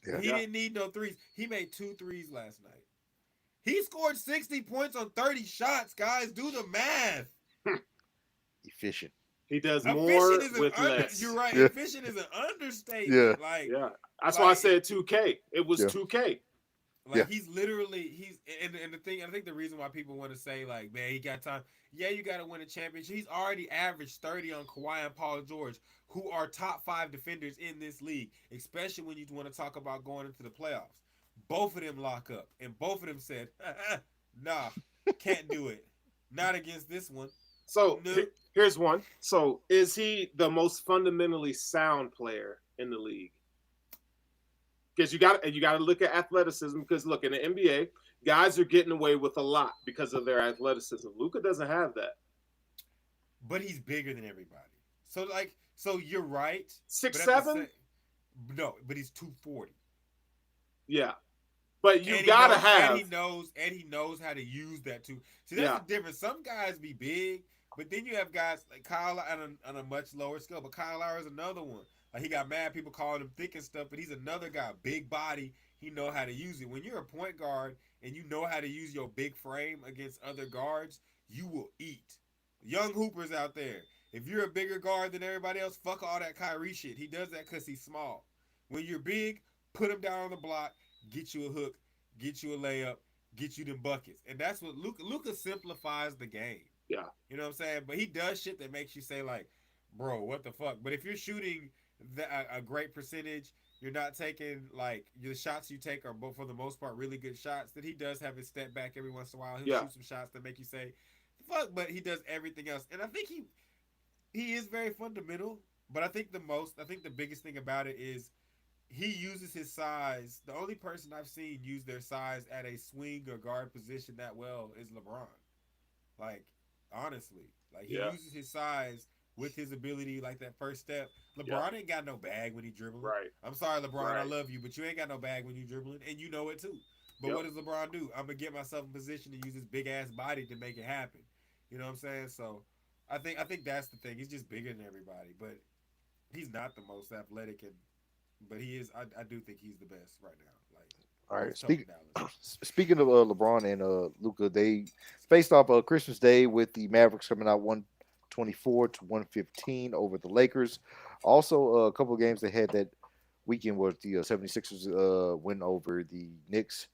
Yeah. He didn't need no threes. He made 2 threes last night. He scored 60 points on 30 shots, guys. Do the math. Efficient. He does more with less. You're right. Yeah. Efficient is an understatement. Yeah. Like, yeah. That's why I said 2K. It was 2K. Like he's literally and the thing. I think the reason why people want to say like, man, he got time. Yeah, you got to win a championship. He's already averaged 30 on Kawhi and Paul George, who are top 5 defenders in this league. Especially when you want to talk about going into the playoffs. Both of them lock up, and both of them said, "Nah, can't do it. Not against this one." So no. Here's one. So is he the most fundamentally sound player in the league? Because you got to look at athleticism. Because look, in the NBA, guys are getting away with a lot because of their athleticism. Luka doesn't have that. But he's bigger than everybody. So you're right. 6'7"? No, but he's 240. Yeah. But you gotta have. And he knows how to use that too. See, that's the difference. Some guys be big, but then you have guys like Kyle on a much lower scale. But Kyle Lowry is another one. Like he got mad people calling him thick and stuff, but he's another guy, big body. He know how to use it. When you're a point guard and you know how to use your big frame against other guards, you will eat. Young hoopers out there, if you're a bigger guard than everybody else, fuck all that Kyrie shit. He does that because he's small. When you're big, put him down on the block, get you a hook, get you a layup, get you them buckets. And that's what Luka simplifies the game. Yeah. You know what I'm saying? But he does shit that makes you say like, bro, what the fuck? But if you're shooting a great percentage, you're not taking like the shots you take are for the most part really good shots. That he does have his step back every once in a while. He'll shoot some shots that make you say, fuck. But he does everything else, and I think he is very fundamental. But I think the biggest thing about it is he uses his size. The only person I've seen use their size at a swing or guard position that well is LeBron. Like honestly, like he uses his size with his ability, like that first step. LeBron ain't got no bag when he dribbling. Right. I'm sorry, LeBron, right. I love you, but you ain't got no bag when you dribbling, and you know it too. But what does LeBron do? I'm gonna get myself in position to use his big ass body to make it happen. You know what I'm saying? So I think that's the thing. He's just bigger than everybody, but he's not the most athletic, but he is. I do think he's the best right now. Like, all right. Speaking of LeBron and Luka, they faced off Christmas Day with the Mavericks coming out 124-115 over the Lakers. Also, a couple of games they had that weekend was the 76ers win over the Knicks.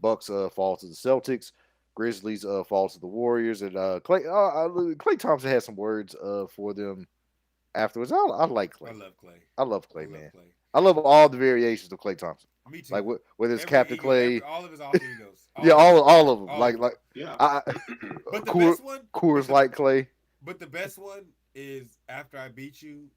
Bucks fall to the Celtics. Grizzlies fall to the Warriors. And Klay Thompson had some words for them afterwards. I like Klay. I love Klay. I love Klay, man. I love all the variations of Klay Thompson. Me too. Like whether it's Captain Klay, all of his alter egos. all of them. But the best one, Coors Light Klay. But the best one is after I beat you,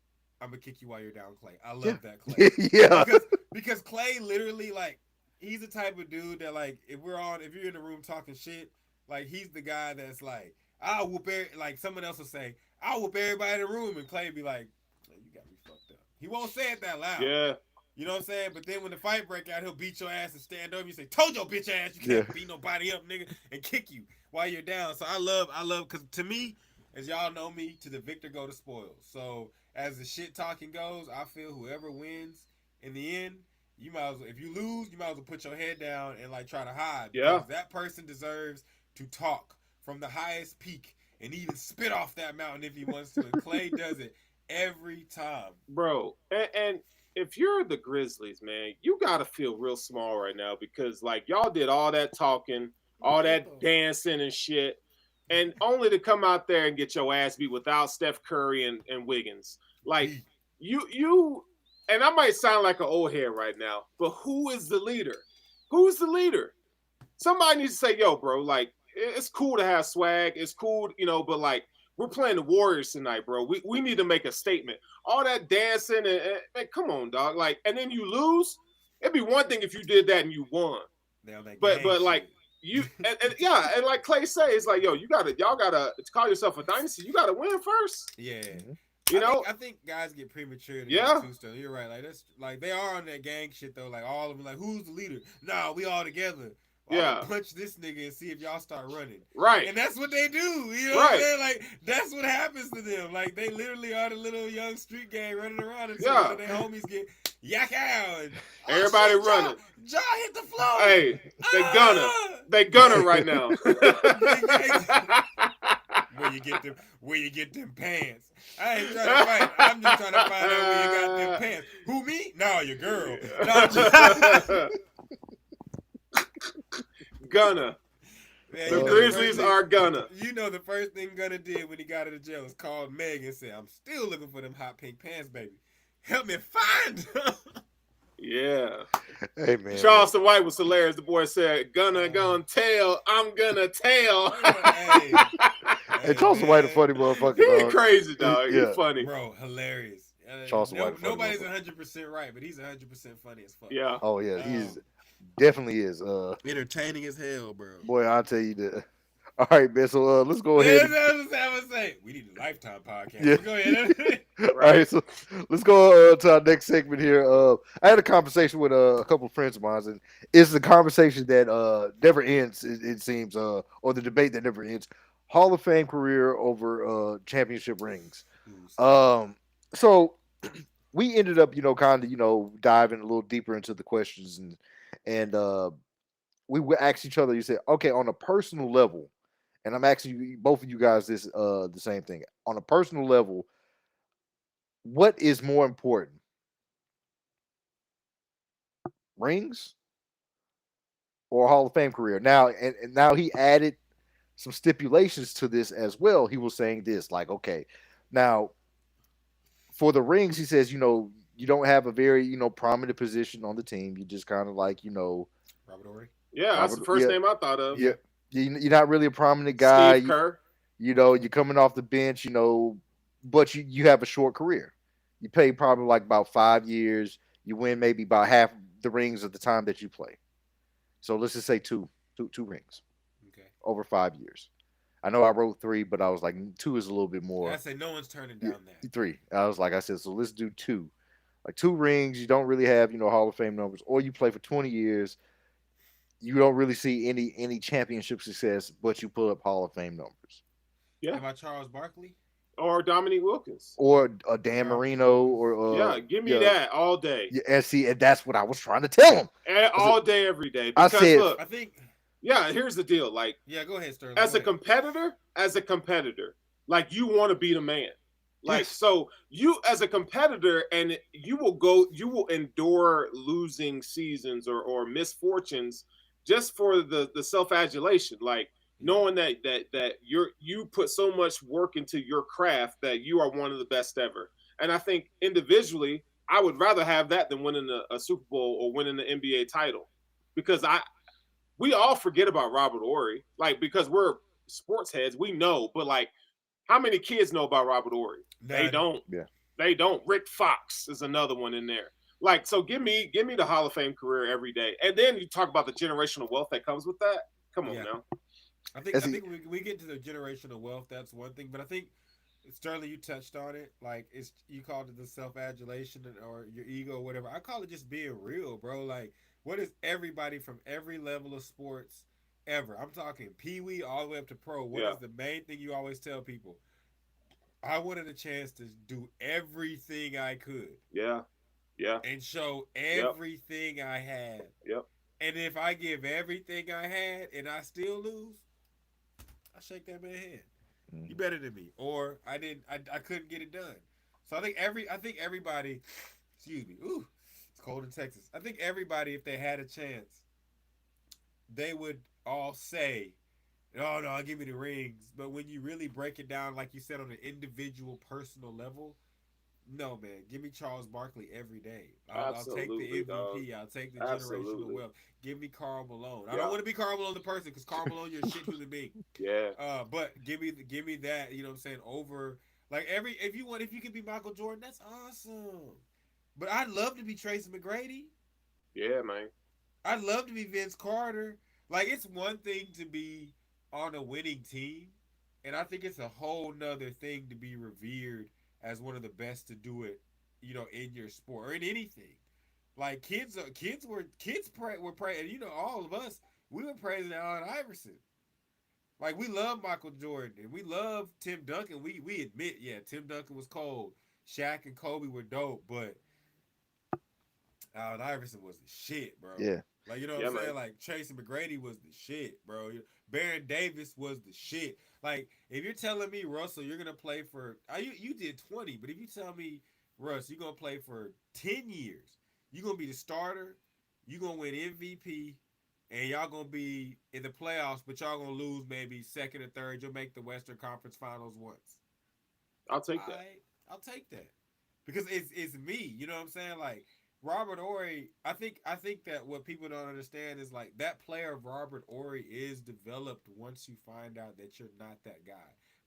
I'm gonna kick you while you're down, Klay. I love that Klay. Yeah. Because Klay literally like he's the type of dude that like if you're in the room talking shit, like he's the guy that's like I'll whoop like someone else will say I'll whoop everybody in the room, and Klay be like, you got me fucked up. He won't say it that loud. Yeah. You know what I'm saying? But then when the fight break out, he'll beat your ass and stand over you and say, told your bitch ass you can't beat nobody up, nigga, and kick you while you're down. So I love, because to me, as y'all know me, to the victor go the spoils. So as the shit talking goes, I feel whoever wins in the end, you might as well, if you lose, you might as well put your head down and like try to hide. Yeah. Because that person deserves to talk from the highest peak and even spit off that mountain if he wants to. And Klay does it every time. Bro, and if you're the Grizzlies, man, you got to feel real small right now because, like, y'all did all that talking, all that dancing and shit, and only to come out there and get your ass beat without Steph Curry and Wiggins. Like, you, and I might sound like an old head right now, but who is the leader? Who's the leader? Somebody needs to say, yo, bro, like, it's cool to have swag. It's cool, but, like, we're playing the Warriors tonight, bro. We need to make a statement. All that dancing and come on, dog. Like, and then you lose. It'd be one thing if you did that and you won. But like you and like Klay says, like, yo, y'all gotta call yourself a dynasty. You gotta win first. Yeah. I think guys get premature. Too, you're right. Like that's like they are on that gang shit though. Like all of them, like who's the leader? Nah, we all together. Punch this nigga and see if y'all start running. Right. And that's what they do. You know what I'm saying? Like, that's what happens to them. Like, they literally are the little young street gang running around until their homies get yak out. And, everybody running. Jaw hit the floor. Hey, they gunner right now. Where you get them pants. I ain't trying to fight. I'm just trying to find out where you got them pants. Who, me? No, your girl. No, gonna. Man, The you know Grizzlies the first are gonna. You know the first thing Gunna did when he got out of jail was call Meg and say, "I'm still looking for them hot pink pants, baby. Help me find them." Yeah. Hey man, Charleston White was hilarious. The boy said, "Gonna tell, I'm gonna tell." Hey, hey, Charleston White a funny motherfucker. He dog. crazy, dog. Yeah. He funny. bro, hilarious. Charleston White a funny Nobody's motherfucker. 100% right, but he's 100% funny as fuck. Yeah. Oh yeah, he's definitely is. Entertaining as hell, bro. Boy, I'll tell you that. All right, man. So let's go ahead. That's what I was saying. We need a Lifetime podcast. Yeah. Go ahead. All right, so let's go to our next segment here. I had a conversation with a couple of friends of mine, and it's the conversation that never ends. It seems, or the debate that never ends. Hall of Fame career over championship rings. So we ended up, kind of, diving a little deeper into the questions, and we would ask each other. You said, okay, on a personal level, and I'm asking both of you guys this the same thing. On a personal level, what is more important? Rings or Hall of Fame career? Now, and now he added some stipulations to this as well. He was saying this, like, okay, now for the rings, he says, you don't have a very, prominent position on the team. You just kind of like, Robert Horry. Yeah, that's the first name I thought of. Yeah. You're not really a prominent guy. Steve Kerr. You're coming off the bench, but you have a short career. You play probably like about 5 years. You win maybe about half the rings of the time that you play. So let's just say two rings. Okay. Over 5 years. I know I wrote 3, but I was like 2 is a little bit more. I say no one's turning down that. 3. I said, so let's do 2. Like 2 rings, you don't really have, Hall of Fame numbers, or you play for 20 years. You don't really see any championship success, but you pull up Hall of Fame numbers. Yeah. How about Charles Barkley? Or Dominique Wilkins. Or a Dan Marino. Or give me that all day. Yeah, and that's what I was trying to tell him. And all day, every day. Because, look, I think... Yeah, here's the deal. Like, yeah, go ahead, Sterling. As a competitor, like, you want to be the man. Like, yes. So you as a competitor, and you will endure losing seasons or misfortunes just for the self-adulation, like knowing that you put so much work into your craft that you are one of the best ever. And I think individually, I would rather have that than winning a Super Bowl or winning the NBA title, because we all forget about Robert Horry, like, because we're sports heads, we know, but like, how many kids know about Robert Horry? They don't. Yeah. They don't. Rick Fox is another one in there. Like, so give me the Hall of Fame career every day. And then you talk about the generational wealth that comes with that. Come on now. I think we get to the generational wealth, that's one thing. But I think, Sterling, you touched on it. Like, you called it the self-adulation or your ego or whatever. I call it just being real, bro. Like, what is everybody from every level of sports ever? I'm talking Pee-wee all the way up to pro. What is the main thing you always tell people? I wanted a chance to do everything I could. Yeah. Yeah. And show everything I had. Yep. And if I give everything I had and I still lose, I shake that man's hand. Mm-hmm. You better than me. Or I couldn't get it done. So I think everybody, excuse me. Ooh, it's cold in Texas. I think everybody, if they had a chance, they would all say, "Oh no, give me the rings." But when you really break it down, like you said, on an individual, personal level, no, man. Give me Charles Barkley every day. I'll take the MVP. Dog. I'll take the generational wealth. Give me Karl Malone. I don't want to be Karl Malone the person, because Karl Malone, you're a shit human being. Yeah. But give me that. You know what I'm saying? Over like if you can be Michael Jordan, that's awesome. But I'd love to be Tracy McGrady. Yeah, man. I'd love to be Vince Carter. Like, it's one thing to be on a winning team, and I think it's a whole nother thing to be revered as one of the best to do it, in your sport or in anything. Like, kids were praying, and all of us, we were praising Allen Iverson. Like, we love Michael Jordan and we love Tim Duncan. We admit, Tim Duncan was cold. Shaq and Kobe were dope, but Allen Iverson was the shit, bro. Yeah. Like, you know what I'm saying? Like, Tracy McGrady was the shit, bro. Baron Davis was the shit. Like, if you're telling me, Russell, you're going to play for you did 20, but if you tell me, Russ, you're going to play for 10 years, you're going to be the starter, you're going to win MVP, and y'all gonna be in the playoffs, but y'all gonna lose maybe second or third. You'll make the Western Conference Finals once. I'll take that. I'll take that because it's me. You know what I'm saying? Like Robert Horry, I think that what people don't understand is like that player of Robert Horry is developed once you find out that you're not that guy.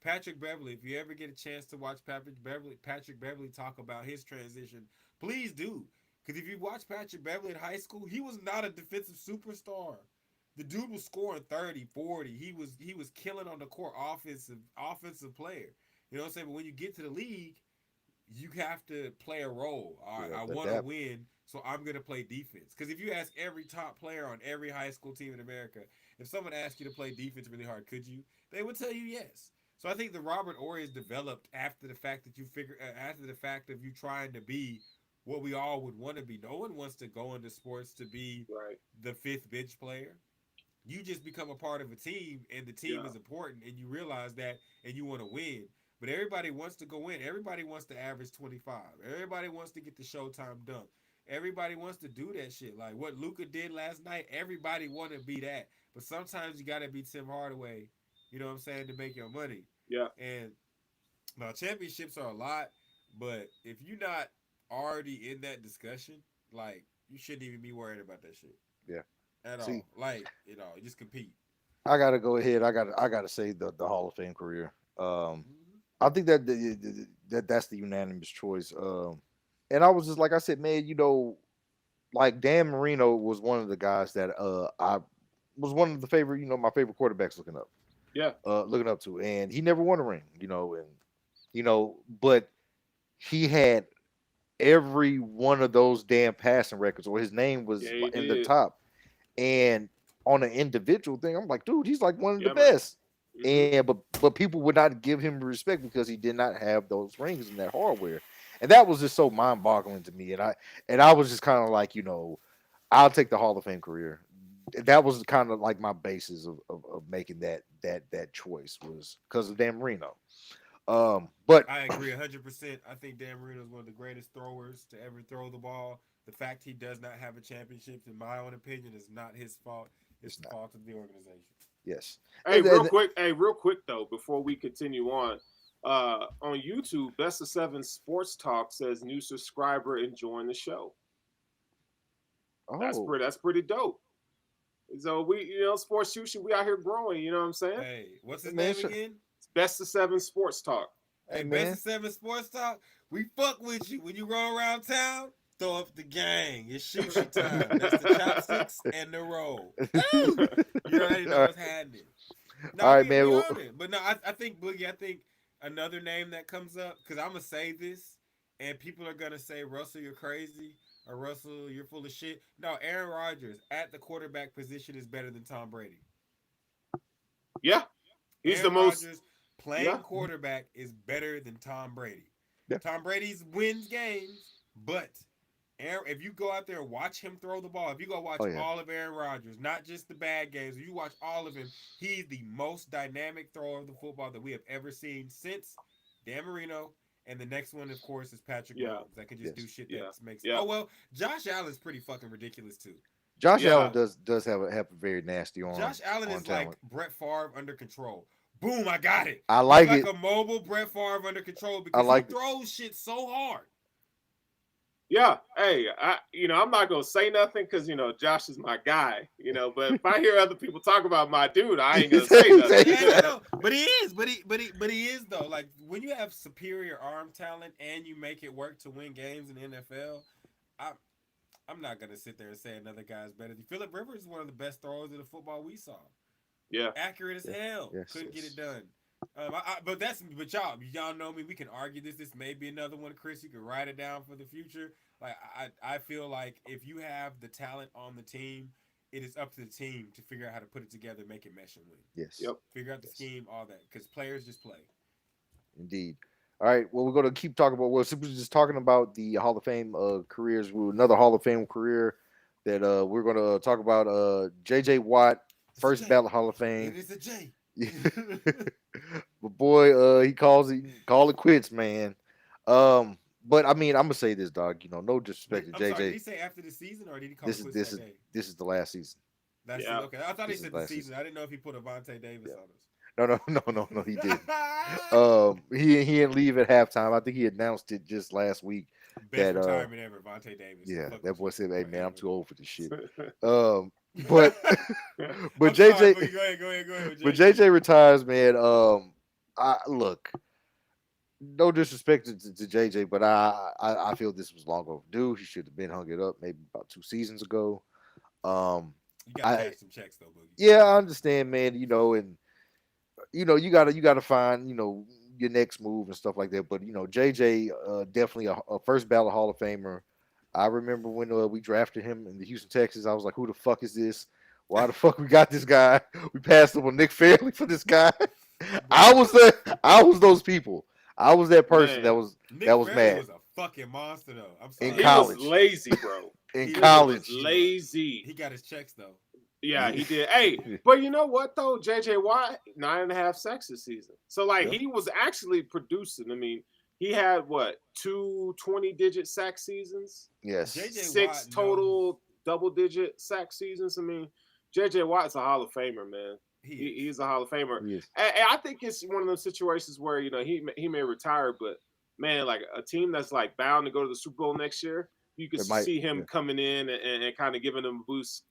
Patrick Beverley, if you ever get a chance to watch Patrick Beverley talk about his transition, please do. Because if you watch Patrick Beverley in high school, he was not a defensive superstar. The dude was scoring 30, 40. He was killing on the court, offensive player. You know what I'm saying? But when you get to the league, you have to play a role. All right, I want to win, so I'm going to play defense. Because if you ask every top player on every high school team in America, if someone asked you to play defense really hard, could you? They would tell you yes. So I think the Robert Horry is developed after the fact that after the fact of you trying to be what we all would want to be. No one wants to go into sports to be the fifth bench player. You just become a part of a team, and the team is important, and you realize that, and you want to win. But everybody wants to go in. Everybody wants to average 25. Everybody wants to get the Showtime dunk. Everybody wants to do that shit. Like what Luka did last night, everybody want to be that. But sometimes you got to be Tim Hardaway, you know what I'm saying, to make your money. Yeah. And now championships are a lot, but if you're not already in that discussion, like you shouldn't even be worried about that shit. Yeah. At all. Like, you know, just compete. I gotta go ahead. I gotta say the Hall of Fame career. I think that's the unanimous choice. And I was just like I said, man, you know, like Dan Marino was one of the guys that I was one of the favorite, you know, my favorite quarterbacks looking up. Yeah. Looking up to. And he never won a ring, you know, and you know, but he had every one of those damn passing records, or his name was in the top. And on an individual thing, I'm like, dude, he's like one of the best. And but people would not give him respect because he did not have those rings and that hardware. And that was just so mind-boggling to me. And I was just kind of like, you know, I'll take the Hall of Fame career. That was kind of like my basis of making that choice, was because of Dan Marino. But I agree 100%. I think Dan Marino is one of the greatest throwers to ever throw the ball. The fact he does not have a championship, in my own opinion, is not his fault. It's the fault of the organization. Yes. Hey, real quick though, before we continue on YouTube, Best of Seven Sports Talk says new subscriber enjoying the show. Oh, that's pretty dope. So we, you know, Sports Sushi, we out here growing. You know what I'm saying? Hey, what's his name again? It's Best of Seven Sports Talk. Hey, Best of Seven Sports Talk. We fuck with you when you roll around town. Throw up the gang. It's Sushi time. That's the chopsticks and the roll. You already know what's happening. No, all right, man. But no, I think Boogie. I think another name that comes up, because I'm gonna say this, and people are gonna say, Russell, you're crazy, or Russell, you're full of shit. No, Aaron Rodgers at the quarterback position is better than Tom Brady. Yeah, he's Aaron the most Rodgers playing quarterback is better than Tom Brady. Yeah. Tom Brady's wins games, but Aaron, if you go out there and watch him throw the ball, if you go watch all of Aaron Rodgers, not just the bad games, if you watch all of him, he's the most dynamic thrower of the football that we have ever seen since Dan Marino. And the next one, of course, is Patrick Mahomes that can just do shit that makes. Oh well, Josh Allen's pretty fucking ridiculous too. Josh Allen does have a very nasty arm. Josh Allen is talent. like Brett Favre under control. Boom, I got it. I like He's it. like a mobile Brett Favre under control because he throws shit so hard. Yeah, hey, I'm not gonna say nothing because Josh is my guy, But if I hear other people talk about my dude, I ain't gonna say nothing. But he is though. Like when you have superior arm talent and you make it work to win games in the NFL, I'm not gonna sit there and say another guy's better. Phillip Rivers is one of the best throwers of the football we saw. Yeah, accurate as hell. Couldn't get it done. But y'all know me. We can argue this. This may be another one, Chris. You can write it down for the future. Like I feel like if you have the talent on the team, it is up to the team to figure out how to put it together, make it mesh and win. Yes. Yep. Figure out the scheme, all that, because players just play. Indeed. All right. Well, we're going to keep talking about. Well, we're just talking about the Hall of Fame careers. Another Hall of Fame career that we're going to talk about. J.J. Watt, first ballot Hall of Fame. It is a J. But boy, he call it quits, man. But I mean, I'm gonna say this, dog. No disrespect to JJ. Sorry, did he say after the season, or did he call it quits that day? This is the last season. That's it. Okay. I thought he This is said the last season. season. I didn't know if he put Avante Davis on us. No, he didn't. He didn't leave at halftime. I think he announced it just last week. Best retirement ever, Avante Davis. Yeah, Fuck that boy said, "Hey man, forever. I'm too old for this shit." I'm But sorry, JJ, Boogie. Go ahead. but JJ retires, man. I look. No disrespect to JJ, but I feel this was long overdue. He should have been hung it up maybe about 2 seasons ago. You gotta cash some checks though, Boogie. Yeah, I understand, man. You gotta find your next move and stuff like that. But JJ definitely a first ballot Hall of Famer. I remember when we drafted him in the Houston Texans. I was like, who the fuck is this? Why the fuck we got this guy? We passed up on Nick Fairley for this guy. I was those people. I was that person that was Nick that was Fairley mad. was a fucking monster though. I'm sorry. In college. He was lazy, bro. In He college. was lazy. He got his checks though. Yeah, he did. Hey, but you know what though? JJ Watt, 9.5 sacks this season. So like he was actually producing. I mean, he had what, 2 20-digit sack seasons? Yes. JJ 6 Watt total double-digit sack seasons. I mean, JJ Watt's a Hall of Famer, man. He's a Hall of Famer. He is. And I think it's one of those situations where he may retire, but man, like a team that's like bound to go to the Super Bowl next year, you could see him coming in and kind of giving them a boost,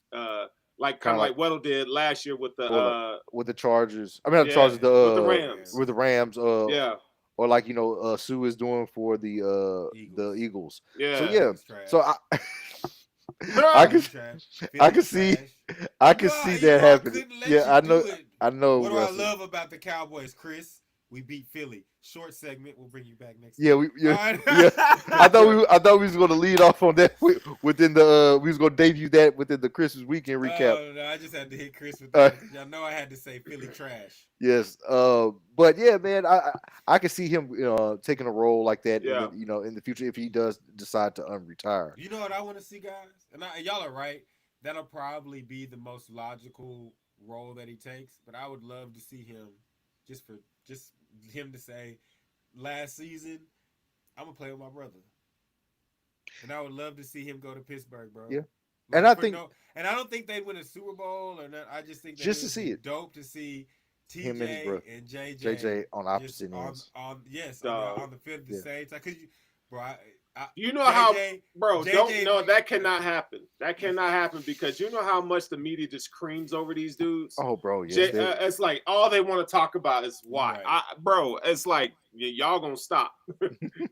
like kind of like Weddle did last year with the Chargers. I mean, not the Chargers. with the Rams. With the Rams. Yeah. Or like Sue is doing for the Eagles. Yeah. So yeah. So I can see that happening. Yeah, I know. What do I love about the Cowboys, Chris? We beat Philly. Short segment. We'll bring you back next. Yeah, I thought we was going to lead off on that within the. We was going to debut that within the Christmas weekend recap. No, I just had to hit Chris with that. Y'all know I had to say Philly trash. Yes, but yeah, man, I can see him taking a role like that. Yeah. In the future if he does decide to unretire. You know what I want to see, guys, and y'all are right. That'll probably be the most logical role that he takes. But I would love to see him just him to say, last season, I'm gonna play with my brother, and I would love to see him go to Pittsburgh, bro. Yeah, like, and I don't think they'd win a Super Bowl or not. I just think just to see it, dope to see TJ him and his brother, and JJ on opposite ends. On the field at the same time. Cause you know JJ, how, bro, JJ, that cannot happen. That cannot happen because you know how much the media just creams over these dudes. Oh, bro, yeah. It's like all they want to talk about is why. Right. Bro, it's like y'all gonna stop.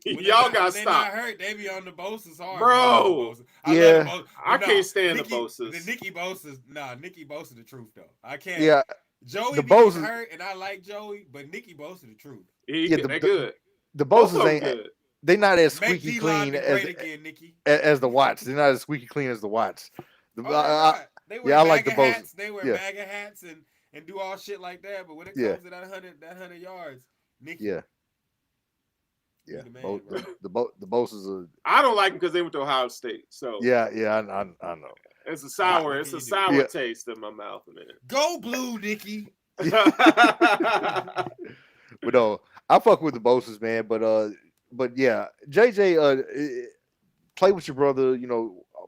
Y'all gotta stop. They're not hurt. They be on the Bosa's hard, bro. I can't stand the Bosa's. The Nicky Bosa's, Nicky Bosa the truth though. I can't. Yeah, Joey be hurt, and I like Joey, but Nicky Bosa the truth. They're good. The Bosa's ain't good. They're not as squeaky clean as the Watts. They're not as squeaky clean as the Watts. They wear I like the hats. They wear MAGA hats and do all shit like that. But when it comes to that 100 yards, Nicky. Yeah. The Bosa's are. I don't like them because they went to Ohio State. So yeah, I know. It's a sour taste in my mouth, man. Go blue, Nicky. But no, I fuck with the Bosa's, man. But yeah, JJ, play with your brother,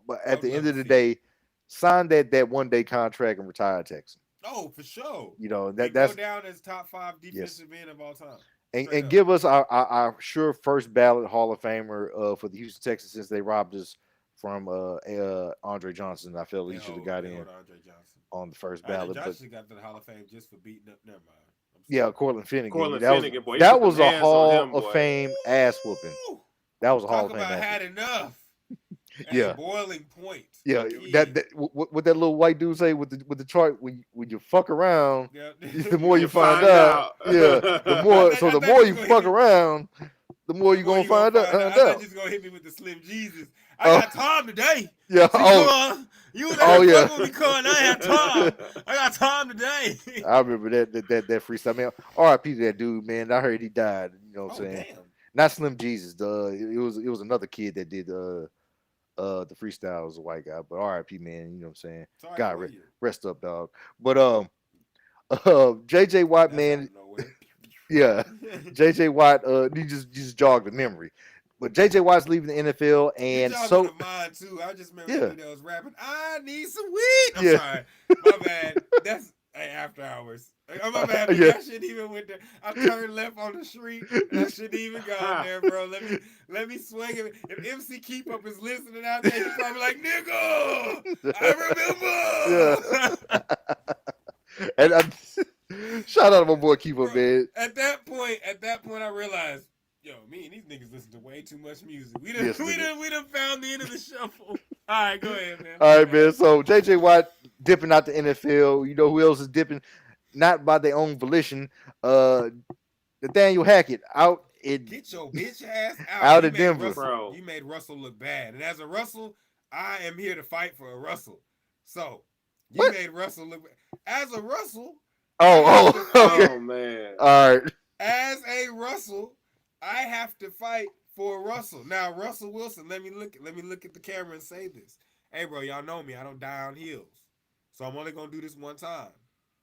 but at the end of the day, sign that 1-day contract and retire a Texan. Oh, for sure. That's go down as top 5 defensive end of all time. And give us our sure first ballot Hall of Famer for the Houston Texans since they robbed us from Andre Johnson. I felt he should have got in on the first ballot. Johnson got to the Hall of Fame just for beating up. Never mind. Yeah, Cortland Finnegan. Boy, that was a Hall of Fame ass whooping. That was a Hall of Fame. Had enough. Yeah, boiling point. Yeah, what that little white dude say with the chart when you fuck around, the more you find out. Yeah, the more you fuck around, the more you gonna find out. I thought you was gonna hit me with the Slim Jesus. I got time today. Yeah. You with me, Con. I had time. I got time today. I remember that freestyle, man. R.I.P. to that dude, man. I heard he died. You know what I'm saying? Damn. Not Slim Jesus. It was another kid that did the freestyle. Was a white guy, but R.I.P. man. You know what I'm saying? Sorry, God rest up, dog. But JJ Watt, man. Yeah, JJ Watt. He just jogged the memory. But J.J. Watt's leaving the NFL, and so mine too. I just remember yeah. that dude was rapping. I need some weed. I'm Yeah. sorry, my bad. That's after hours. Oh, my bad. Yeah. I shouldn't even went there. I turned left on the street, and I shouldn't even gone there, bro. Let me swing it. If MC Keep Up is listening out there, he's probably like, nigga, I remember. Yeah. And shout out to my boy Keep Up, man. At that point, I realized, yo, me and these niggas listen to way too much music. We done found the end of the shuffle. All right, go ahead, man. All right, man. So J.J. Watt dipping out the NFL. You know who else is dipping? Not by their own volition. Nathaniel Hackett out. Get your bitch ass out of Denver. Bro. You made Russell look bad. And as a Russell, I am here to fight for a Russell. So, you made Russell look bad. As a Russell. Oh, man. All right. As a Russell, I have to fight for Russell. Now, Russell Wilson, let me look at the camera and say this. Hey, bro, y'all know me. I don't die on heels. So I'm only going to do this one time.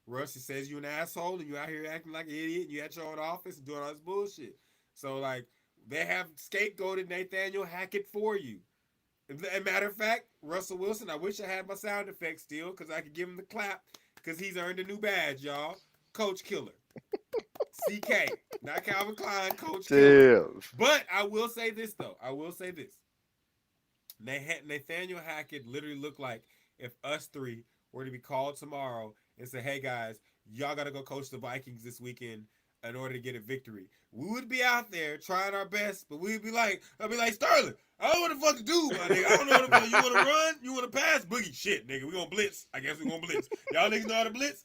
Rusty says you an asshole and you out here acting like an idiot. You at your own office and doing all this bullshit. So, like, they have scapegoated Nathaniel Hackett for you. As a matter of fact, Russell Wilson, I wish I had my sound effect still because I could give him the clap because he's earned a new badge, y'all. Coach Killer. CK. Not Calvin Klein, Coach Killer. But I will say this, though. Nathaniel Hackett literally looked like if us three were to be called tomorrow and say, hey, guys, y'all got to go coach the Vikings this weekend in order to get a victory. We would be out there trying our best, but I'd be like, Sterling, I don't know what the fuck to do, my nigga. I don't know what the fuck. You want to run? You want to pass? Boogie, shit, nigga. We going to blitz. I guess we going to blitz. Y'all niggas know how to blitz?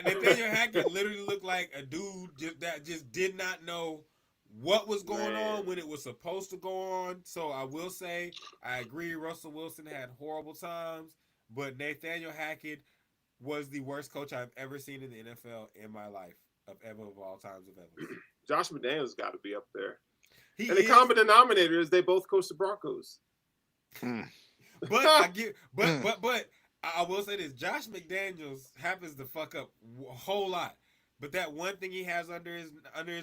Nathaniel Hackett literally looked like a dude that just did not know what was going on when it was supposed to go on. So I will say, I agree, Russell Wilson had horrible times, but Nathaniel Hackett was the worst coach I've ever seen in the NFL in my life, of all times of ever. Josh McDaniels got to be up there. The common denominator is they both coach the Broncos. But I will say this: Josh McDaniels happens to fuck up a whole lot, but that one thing he has under his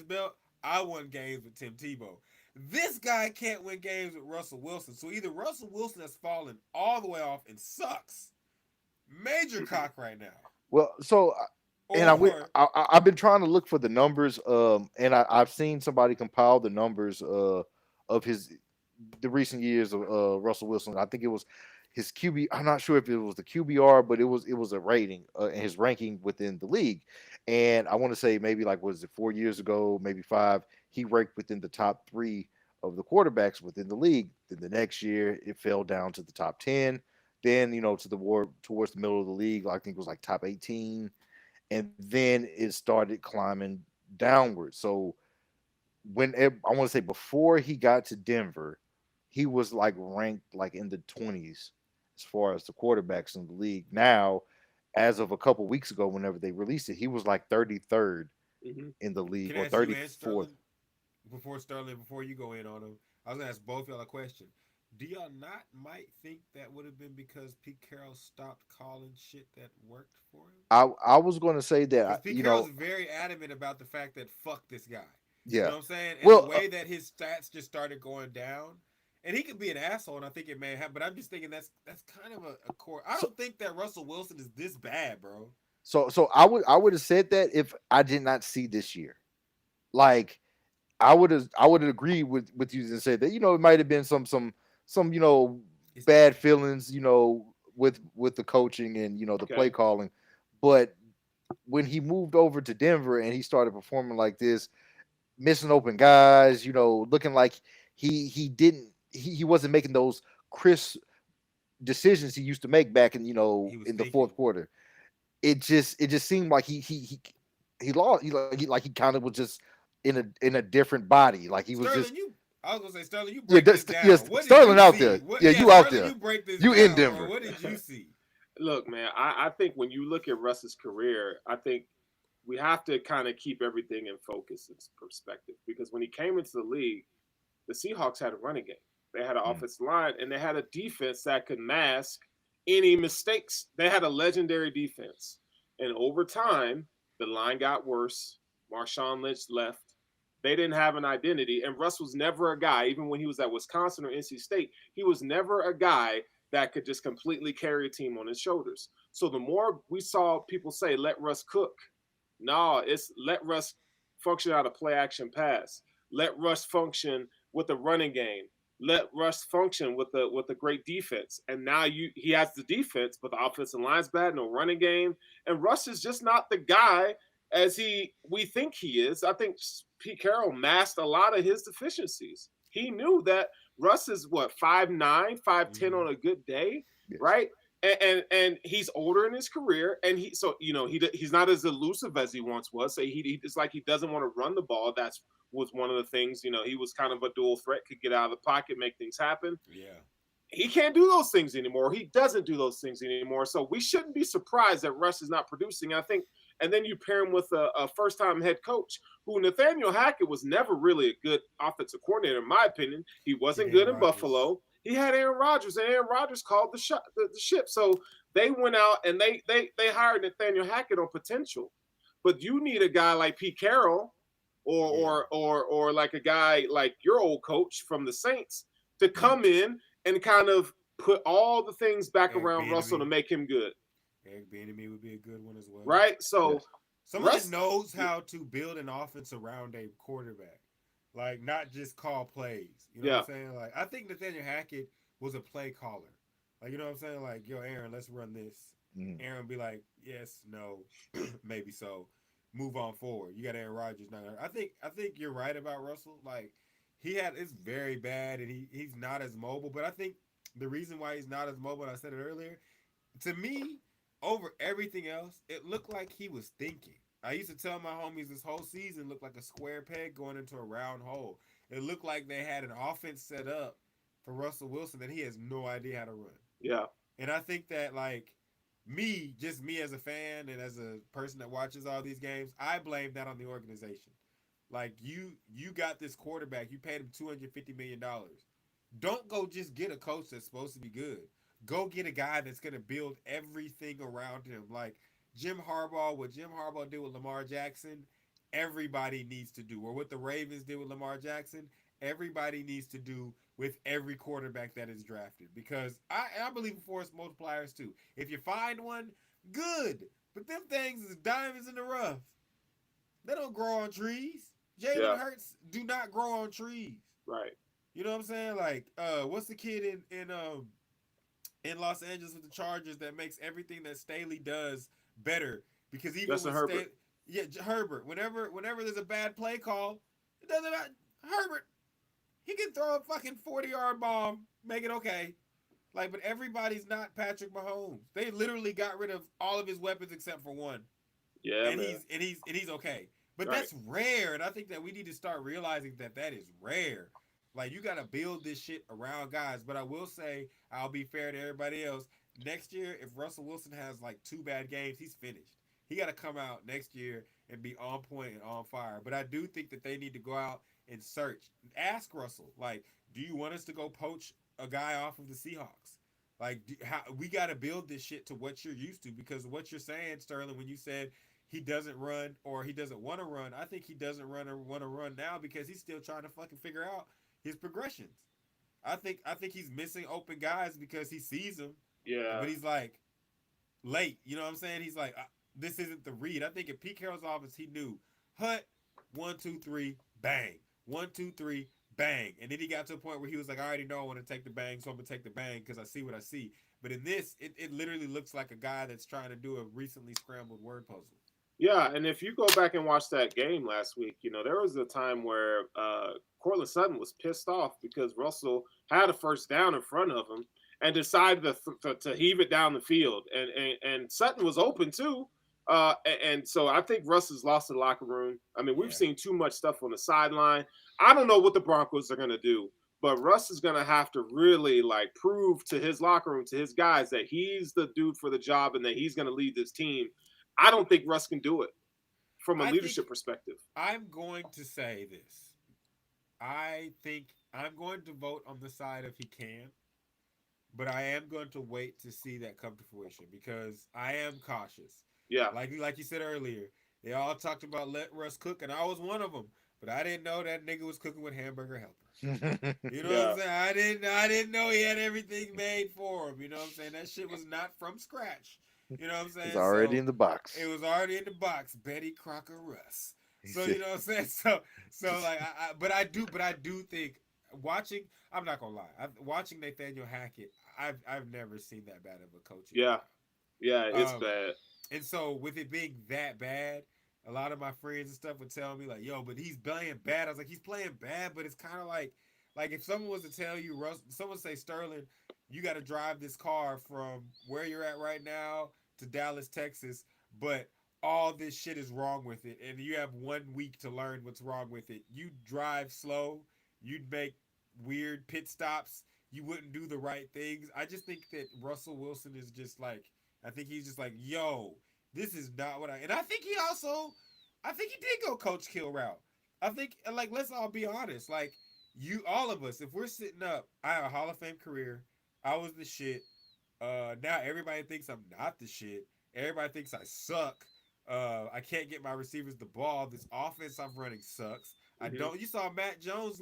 belt, I won games with Tim Tebow. This guy can't win games with Russell Wilson. So either Russell Wilson has fallen all the way off and sucks, major cock right now. Well, so and I've been trying to look for the numbers, and I've seen somebody compile the numbers of the recent years of Russell Wilson. I think it was his QB. I'm not sure if it was the QBR, but it was a rating, his ranking within the league. And I want to say maybe like, was it 4 years ago, maybe 5? He ranked within the top 3 of the quarterbacks within the league. Then the next year it fell down to the top 10. Then towards the middle of the league, I think it was like top 18. And then it started climbing downward. So I want to say before he got to Denver, he was like ranked like in the 20s as far as the quarterbacks in the league. Now, as of a couple weeks ago, whenever they released it, he was like 33rd in the league, or 34th. Before you go in on him, I was gonna ask both y'all a question. Do y'all not might think that would have been because Pete Carroll stopped calling shit that worked for him? I was going to say that Pete Carroll's very adamant about the fact that fuck this guy. Yeah, you know what I'm saying? And the way that his stats just started going down, and he could be an asshole, and I think it may have, but I'm just thinking that's kind of a core. I don't think that Russell Wilson is this bad, bro. So I would have said that if I did not see this year, like I would have agreed with you and said that it might have been some bad feelings with the coaching and the play calling, but when he moved over to Denver and he started performing like this, missing open guys, looking like he wasn't making those crisp decisions he used to make back in in the fourth quarter. It just seemed like he lost. He kind of was just in a different body. Like he was Sterling, I was gonna say, Sterling, you break this down. Yes, Sterling out there. You out there. You break this you down, in Denver. Bro. What did you see? Look, man, I think when you look at Russ's career, I think we have to kind of keep everything in focus and perspective, because when he came into the league, the Seahawks had a running game. They had an offensive line, and they had a defense that could mask any mistakes. They had a legendary defense. And over time, the line got worse. Marshawn Lynch left. They didn't have an identity. And Russ was never a guy, even when he was at Wisconsin or NC State, he was never a guy that could just completely carry a team on his shoulders. So the more we saw people say, let Russ cook, no, it's let Russ function out of play action pass. Let Russ function with the running game. Let Russ function with the great defense. And now he has the defense, but the offensive line's bad, no running game. And Russ is just not the guy as we think he is. I think Pete Carroll masked a lot of his deficiencies. He knew that Russ is 5'9", 5'10" on a good day, yes. Right? And he's older in his career, and he's not as elusive as he once was. So it's like he doesn't want to run the ball. That's was one of the things. He was kind of a dual threat, could get out of the pocket, make things happen. Yeah. He can't do those things anymore. He doesn't do those things anymore. So we shouldn't be surprised that Russ is not producing. I think, and then you pair him with a first-time head coach who Nathaniel Hackett was never really a good offensive coordinator, in my opinion. He wasn't good in Buffalo. He had Aaron Rodgers, and Aaron Rodgers called the ship. So they went out and they hired Nathaniel Hackett on potential. But you need a guy like Pete Carroll or like a guy like your old coach from the Saints to come in and kind of put all the things back around Russell to make him good. Eric Bieniemy would be a good one as well. Right? So someone that knows how to build an offense around a quarterback. Like, not just call plays. You know what I'm saying? Like, I think Nathaniel Hackett was a play caller. Like, you know what I'm saying? Like, yo, Aaron, let's run this. Aaron would be like, yes, no, maybe so. Move on forward. You got Aaron Rodgers now. I think you're right about Russell. Like, it's very bad, and he's not as mobile. But I think the reason why he's not as mobile, I said it earlier, to me, over everything else, it looked like he was thinking. I used to tell my homies this whole season looked like a square peg going into a round hole. It looked like they had an offense set up for Russell Wilson that he has no idea how to run. Yeah. And I think that, like, me as a fan and as a person that watches all these games, I blame that on the organization. Like, you got this quarterback. You paid him $250 million. Don't go just get a coach that's supposed to be good. Go get a guy that's going to build everything around him. Like, what Jim Harbaugh did with Lamar Jackson, everybody needs to do. Or what the Ravens did with Lamar Jackson, everybody needs to do with every quarterback that is drafted. Because I believe in force multipliers too. If you find one, good. But them things is diamonds in the rough. They don't grow on trees. Jalen Hurts do not grow on trees. Right. You know what I'm saying? Like, what's the kid in Los Angeles with the Chargers that makes everything that Staley does better? Because even with Herbert. Herbert. Whenever there's a bad play call, it doesn't matter. Herbert, he can throw a fucking 40-yard bomb, make it okay. Like, but everybody's not Patrick Mahomes. They literally got rid of all of his weapons except for one. Yeah, and he's okay. But that's rare, and I think that we need to start realizing that is rare. Like, you got to build this shit around guys. But I will say, I'll be fair to everybody else. Next year, if Russell Wilson has, like, 2 bad games, he's finished. He got to come out next year and be on point and on fire. But I do think that they need to go out and search. Ask Russell, like, do you want us to go poach a guy off of the Seahawks? Like, we got to build this shit to what you're used to. Because what you're saying, Sterling, when you said he doesn't run or he doesn't want to run, I think he doesn't run or want to run now because he's still trying to fucking figure out his progressions. I think he's missing open guys because he sees them. Yeah. But he's like late. You know what I'm saying? He's like, this isn't the read. I think in Pete Carroll's office, he knew Hut 1, 2, 3, bang. 1, 2, 3, bang. And then he got to a point where he was like, I already know I want to take the bang, so I'm gonna take the bang because I see what I see. But in this, it literally looks like a guy that's trying to do a recently scrambled word puzzle. Yeah, and if you go back and watch that game last week, there was a time where Cortland Sutton was pissed off because Russell had a first down in front of him and decided to heave it down the field. And Sutton was open too. And so I think Russ has lost the locker room. I mean, we've seen too much stuff on the sideline. I don't know what the Broncos are going to do, but Russ is going to have to really like prove to his locker room, to his guys that he's the dude for the job and that he's going to lead this team. I don't think Russ can do it from a leadership perspective. I'm going to say this. I think I'm going to vote on the side of he can, but I am going to wait to see that come to fruition because I am cautious. Yeah. Like you said earlier, they all talked about let Russ cook, and I was one of them. but I didn't know that nigga was cooking with hamburger helper. You know Yeah. what I'm saying? I didn't know he had everything made for him. You know what I'm saying? That shit was not from scratch. You know what I'm saying? It's already in the box. It was already in the box. Betty Crocker Russ. So you know what I'm saying? So like, but I do think watching. I'm not gonna lie. Watching Nathaniel Hackett, I've never seen that bad of a coaching. Yeah, it's bad. And so with it being that bad, a lot of my friends and stuff would tell me like, "Yo, but he's playing bad." I was like, "He's playing bad," but it's kind of like if someone was to tell you, someone say, "Sterling, you got to drive this car from where you're at right now to Dallas, Texas, but all this shit is wrong with it, and you have 1 week to learn what's wrong with it. You drive slow, you'd make weird pit stops, you wouldn't do the right things." I just think that Russell Wilson is just like, I think he's just like, yo, this is not what and I think he did go Coach Kill route. I think, like, let's all be honest, like, all of us, if we're sitting up, I have a Hall of Fame career, I was the shit, now everybody thinks I'm not the shit, everybody thinks I suck, I can't get my receivers the ball, this offense I'm running sucks. I don't. You saw Mac Jones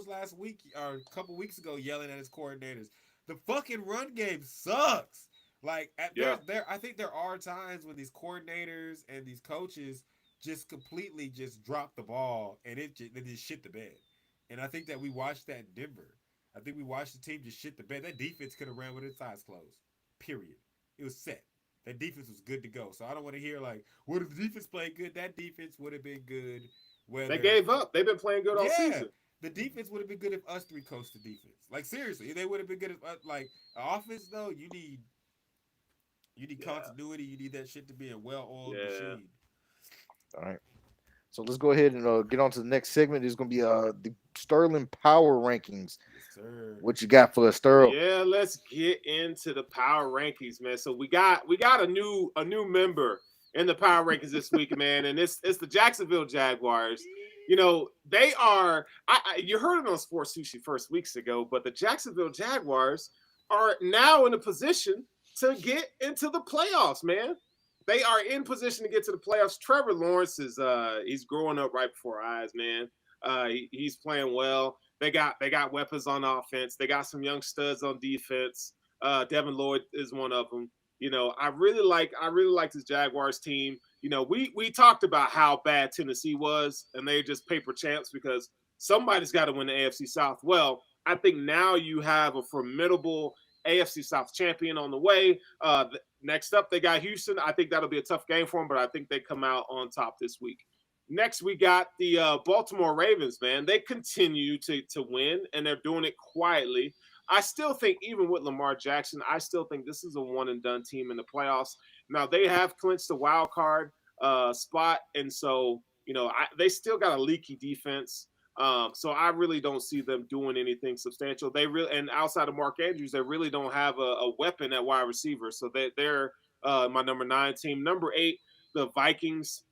last week or a couple weeks ago yelling at his coordinators. The fucking run game sucks. Like, I think there are times when these coordinators and these coaches just completely just drop the ball and they just shit the bed. And I think that we watched that in Denver. I think we watched the team just shit the bed. That defense could have ran with its eyes closed. Period. It was set. That defense was good to go. So I don't want to hear like, what if the defense played good? That defense would have been good. They gave up. They've been playing good all season. The defense would have been good if us three coached the defense. Like, seriously, they would have been good if like offense though. You need continuity. You need that shit to be a well-oiled machine. All right. So let's go ahead and get on to the next segment. There's going to be the Sterling Power Rankings. Yes, sir. What you got for us, Sterling? Yeah, let's get into the Power Rankings, man. So we got a new member in the Power Rankings this week, man, and it's the Jacksonville Jaguars. You know, they are. You heard it on Sports Sushi first weeks ago, but the Jacksonville Jaguars are now in a position to get into the playoffs, man. They are in position to get to the playoffs. Trevor Lawrence is he's growing up right before our eyes, man. He's playing well. They got weapons on offense. They got some young studs on defense. Devin Lloyd is one of them. You know, I really like this Jaguars team. You know, we talked about how bad Tennessee was, and they just paper champs because somebody's got to win the AFC South. Well, I think now you have a formidable AFC South champion on the way. Next up, they got Houston. I think that'll be a tough game for them, but I think they come out on top this week. Next, we got the Baltimore Ravens, man. They continue to win, and they're doing it quietly. I still think, even with Lamar Jackson, I still think this is a one-and-done team in the playoffs. Now, they have clinched the wild card spot, and so, you know, they still got a leaky defense. So I really don't see them doing anything substantial. And outside of Mark Andrews, they really don't have a weapon at wide receiver. So they're my number 9 team. Number 8, the Vikings.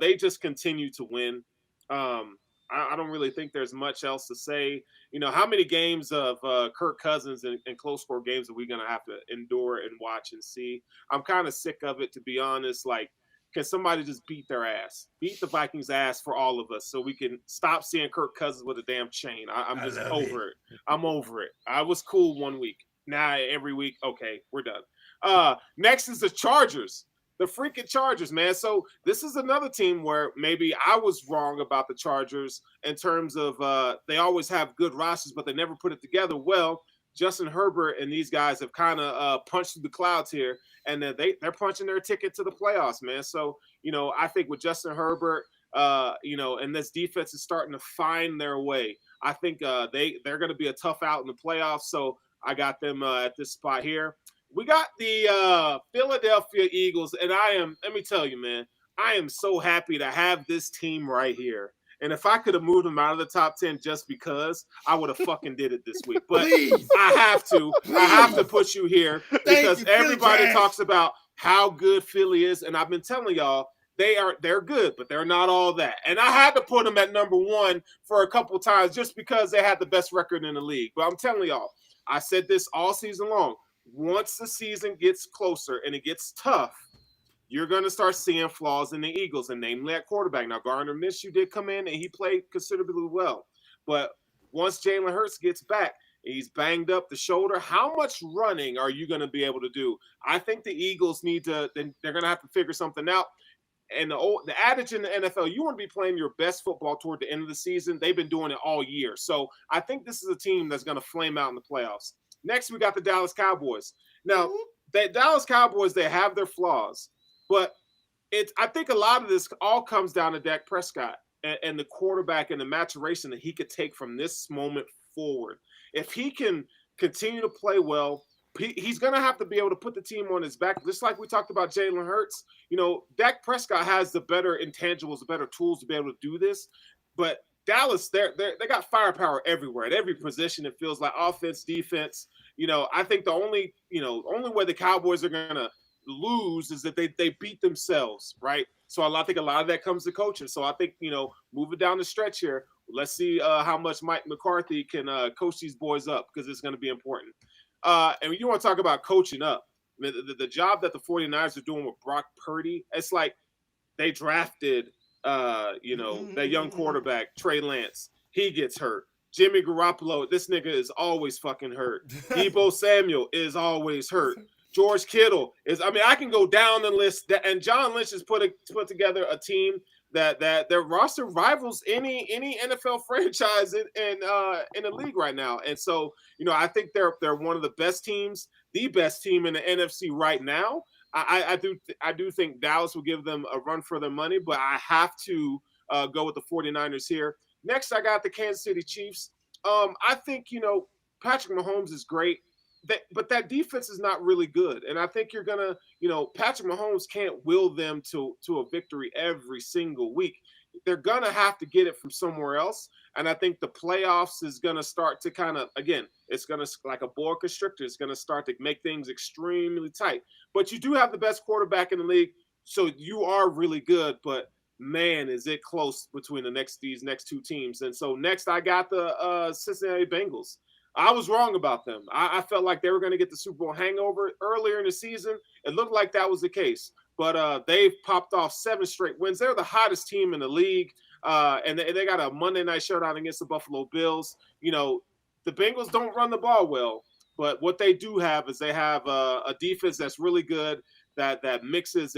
They just continue to win. I don't really think there's much else to say. You know, how many games of Kirk Cousins and close score games are we going to have to endure and watch and see? I'm kind of sick of it, to be honest. Like, can somebody just beat their ass? Beat the Vikings' ass for all of us so we can stop seeing Kirk Cousins with a damn chain. I'm just over it. I'm over it. I was cool 1 week. Now every week, okay, we're done. Next is the Chargers. The freaking Chargers, man. So this is another team where maybe I was wrong about the Chargers in terms of they always have good rosters, but they never put it together. Well, Justin Herbert and these guys have kind of punched through the clouds here, and they're punching their ticket to the playoffs, man. So, you know, I think with Justin Herbert, you know, and this defense is starting to find their way. I think they're going to be a tough out in the playoffs. So I got them at this spot here. We got the Philadelphia Eagles, and let me tell you, man, I am so happy to have this team right here. And if I could have moved them out of the top 10 just because, I would have fucking did it this week. But I have to put you here because everybody talks about how good Philly is. And I've been telling y'all, they're good, but they're not all that. And I had to put them at number 1 for a couple times just because they had the best record in the league. But I'm telling y'all, I said this all season long. Once the season gets closer and it gets tough, you're going to start seeing flaws in the Eagles, and namely at quarterback. Now, Gardner Minshew did come in, and he played considerably well. But once Jalen Hurts gets back, he's banged up the shoulder. How much running are you going to be able to do? I think the Eagles need to – they're going to have to figure something out. And the adage in the NFL, you want to be playing your best football toward the end of the season. They've been doing it all year. So I think this is a team that's going to flame out in the playoffs. Next, we got the Dallas Cowboys. Now, the Dallas Cowboys, they have their flaws. But I think a lot of this all comes down to Dak Prescott and the quarterback and the maturation that he could take from this moment forward. If he can continue to play well, he's going to have to be able to put the team on his back. Just like we talked about Jalen Hurts, Dak Prescott has the better intangibles, the better tools to be able to do this. But Dallas, they got firepower everywhere. At every position, it feels like offense, defense. I think the only way the Cowboys are going to lose is that they beat themselves, right? So I think a lot of that comes to coaching. So I think, moving down the stretch here, let's see how much Mike McCarthy can coach these boys up, because it's going to be important. And you want to talk about coaching up. I mean, the job that the 49ers are doing with Brock Purdy, it's like they drafted, that young quarterback, Trey Lance. He gets hurt. Jimmy Garoppolo, this nigga is always fucking hurt. Deebo Samuel is always hurt. George Kittle I can go down the list. And John Lynch has put together a team that their roster rivals any NFL franchise in the league right now. And so, I think they're one of the best teams, the best team in the NFC right now. I do think Dallas will give them a run for their money, but I have to go with the 49ers here. Next, I got the Kansas City Chiefs. I think, Patrick Mahomes is great. But that defense is not really good. And I think you're going to, Patrick Mahomes can't will them to a victory every single week. They're going to have to get it from somewhere else. And I think the playoffs is going to start to kind of, again, it's going to, like a boa constrictor, it's going to start to make things extremely tight. But you do have the best quarterback in the league, so you are really good. But, man, is it close between these next two teams. And so next I got the Cincinnati Bengals. I was wrong about them. I felt like they were going to get the Super Bowl hangover earlier in the season. It looked like that was the case. But they've popped off 7 straight wins. They're the hottest team in the league. And they got a Monday night showdown against the Buffalo Bills. The Bengals don't run the ball well. But what they do have is they have a defense that's really good, that mixes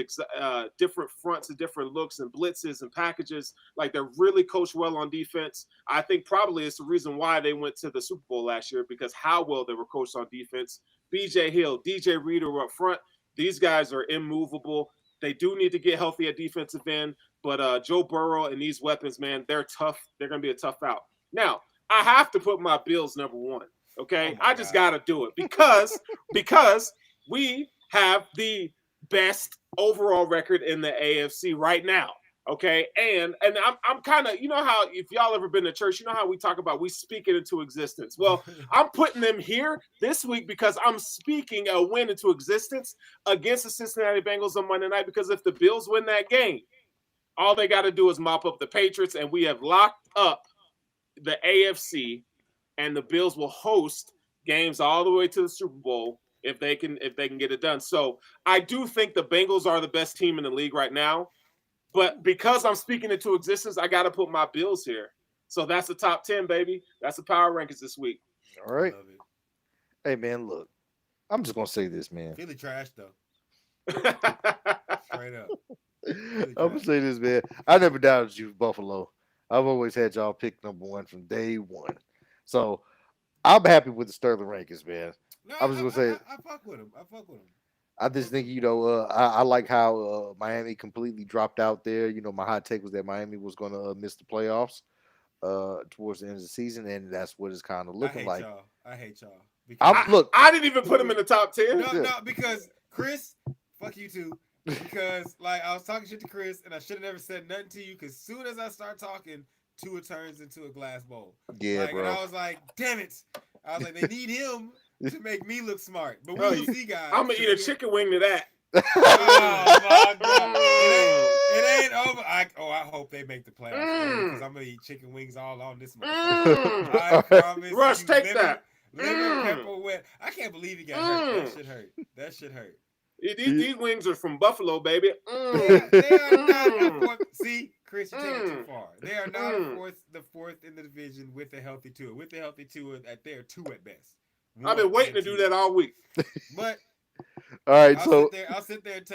different fronts and different looks and blitzes and packages. Like, they're really coached well on defense. I think probably it's the reason why they went to the Super Bowl last year, because how well they were coached on defense. B.J. Hill, D.J. Reader were up front. These guys are immovable. They do need to get healthy at defensive end, but Joe Burrow and these weapons, man, they're tough. They're going to be a tough out. Now, I have to put my Bills number 1, okay? I just got to do it because we have the best overall record in the AFC right now. Okay. And I'm kind of, how, if y'all ever been to church, how we talk about, we speak it into existence. Well, I'm putting them here this week because I'm speaking a win into existence against the Cincinnati Bengals on Monday night, because if the Bills win that game, all they got to do is mop up the Patriots, and we have locked up the AFC, and the Bills will host games all the way to the Super Bowl if they can get it done. So I do think the Bengals are the best team in the league right now, but because I'm speaking into existence, I got to put my Bills here. So that's the top 10, baby. That's the power rankings this week. All right. Hey, man, look, I'm just going to say this, man. Philly trash, though. Straight up. I'm going to say this, man. I never doubted you, Buffalo. I've always had y'all pick number 1 from day 1. So I'm happy with the Sterling rankings, man. No, I was gonna say I fuck with him. I just think I like how Miami completely dropped out there. My hot take was that Miami was gonna miss the playoffs towards the end of the season, and that's what it's kind of looking like. I hate y'all. I didn't even put him in the top 10. No, because Chris, fuck you too. Because I was talking shit to Chris, and I should have never said nothing to you. Because soon as I start talking, Tua turns into a glass bowl. Yeah, bro. And I was like, damn it. I was like, they need him to make me look smart. But we will see, guys. I'm going to eat a chicken wing to that. Oh, my God. It ain't over. I hope they make the playoffs, because I'm going to eat chicken wings all on this motherfucker. I promise. Rush, take that. Liver, pepper, wet. I can't believe he got hurt. That shit hurt. These wings are from Buffalo, baby. They are not a fourth. See, Chris, you take it too far. They are not the fourth in the division with a healthy Tua. With a healthy Tua, they are 2 at best. I've been waiting to do that all week. But all right, I'll sit there and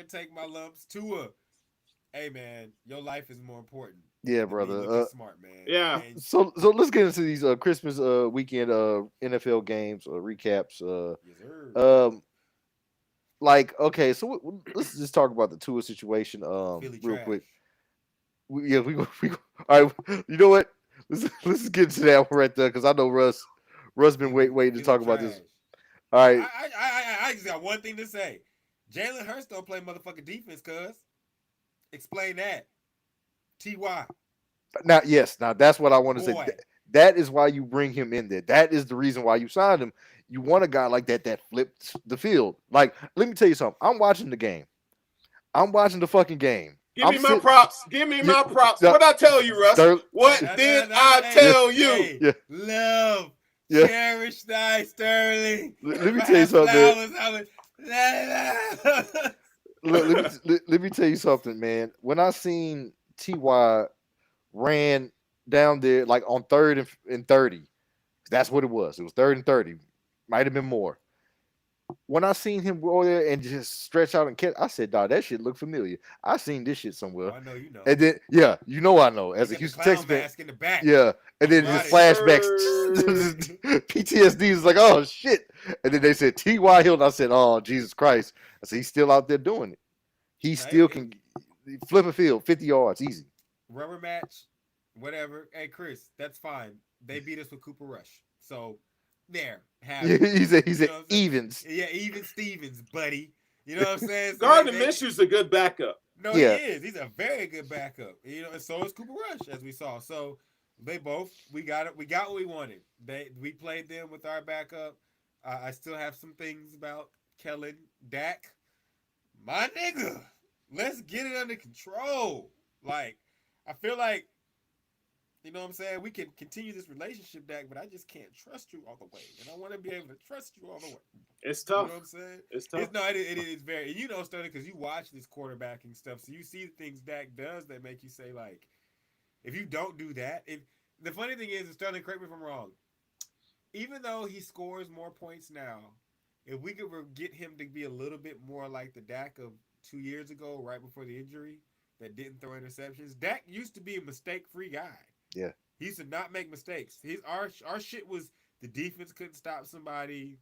take my lumps. Tua, hey man, your life is more important. Yeah, brother. Smart man. Yeah. And so let's get into these Christmas weekend NFL games recaps. yes, sir. Like, okay, so let's just talk about the Tua situation Philly real trash. quick. We go. All right, you know what? Let's get to that right there because I know Russ been waiting to talk about this. All right. I just got one thing to say. Jalen Hurts don't play motherfucking defense, cuz. Explain that. T.Y. Now that's what I want to Boy. say. That is why you bring him in there. That is the reason why you signed him. You want a guy like that flips the field. Like, let me tell you something. I'm watching the game. I'm watching the fucking game. Give me my props. What I tell you, Russ? What did I tell you? Hey, love. Cherish thy Sterling. Let me tell you something, man. Let me tell you something, man. When I seen T.Y. ran down there like on 3rd and 30, that's what it was. It was 3rd and 30. Might have been more. When I seen him go there and just stretch out and catch, I said, "Dog, that shit look familiar. I seen this shit somewhere." I know you know. And then, I know. As a Houston Texans fan, in the back. yeah. And then just flashbacks, PTSD is like, "Oh shit!" And then they said T.Y. Hilton. I said, "Oh Jesus Christ!" I said, "He's still out there doing it. He still can flip a field 50 yards easy." Rubber match, whatever. Hey Chris, that's fine. They beat us with Cooper Rush, so. There, he's a evens. Yeah, even Stevens, buddy. You know what I'm saying? So Gardner Minshew's a good backup. No, he is. He's a very good backup. You know, and so is Cooper Rush, as we saw. So we got it. We got what we wanted. We played them with our backup. I still have some things about Kellen Dak. My nigga, let's get it under control. Like, I feel like. You know what I'm saying? We can continue this relationship, Dak, but I just can't trust you all the way. And I want to be able to trust you all the way. It's tough. You know what I'm saying? It's tough. It is very... You know, Sterling, because you watch this quarterbacking stuff, so you see the things Dak does that make you say, like, if you don't do that... The funny thing is, Sterling, correct me if I'm wrong, even though he scores more points now, if we could get him to be a little bit more like the Dak of 2 years ago, right before the injury, that didn't throw interceptions, Dak used to be a mistake-free guy. Yeah. He used to not make mistakes. Our shit was the defense couldn't stop somebody,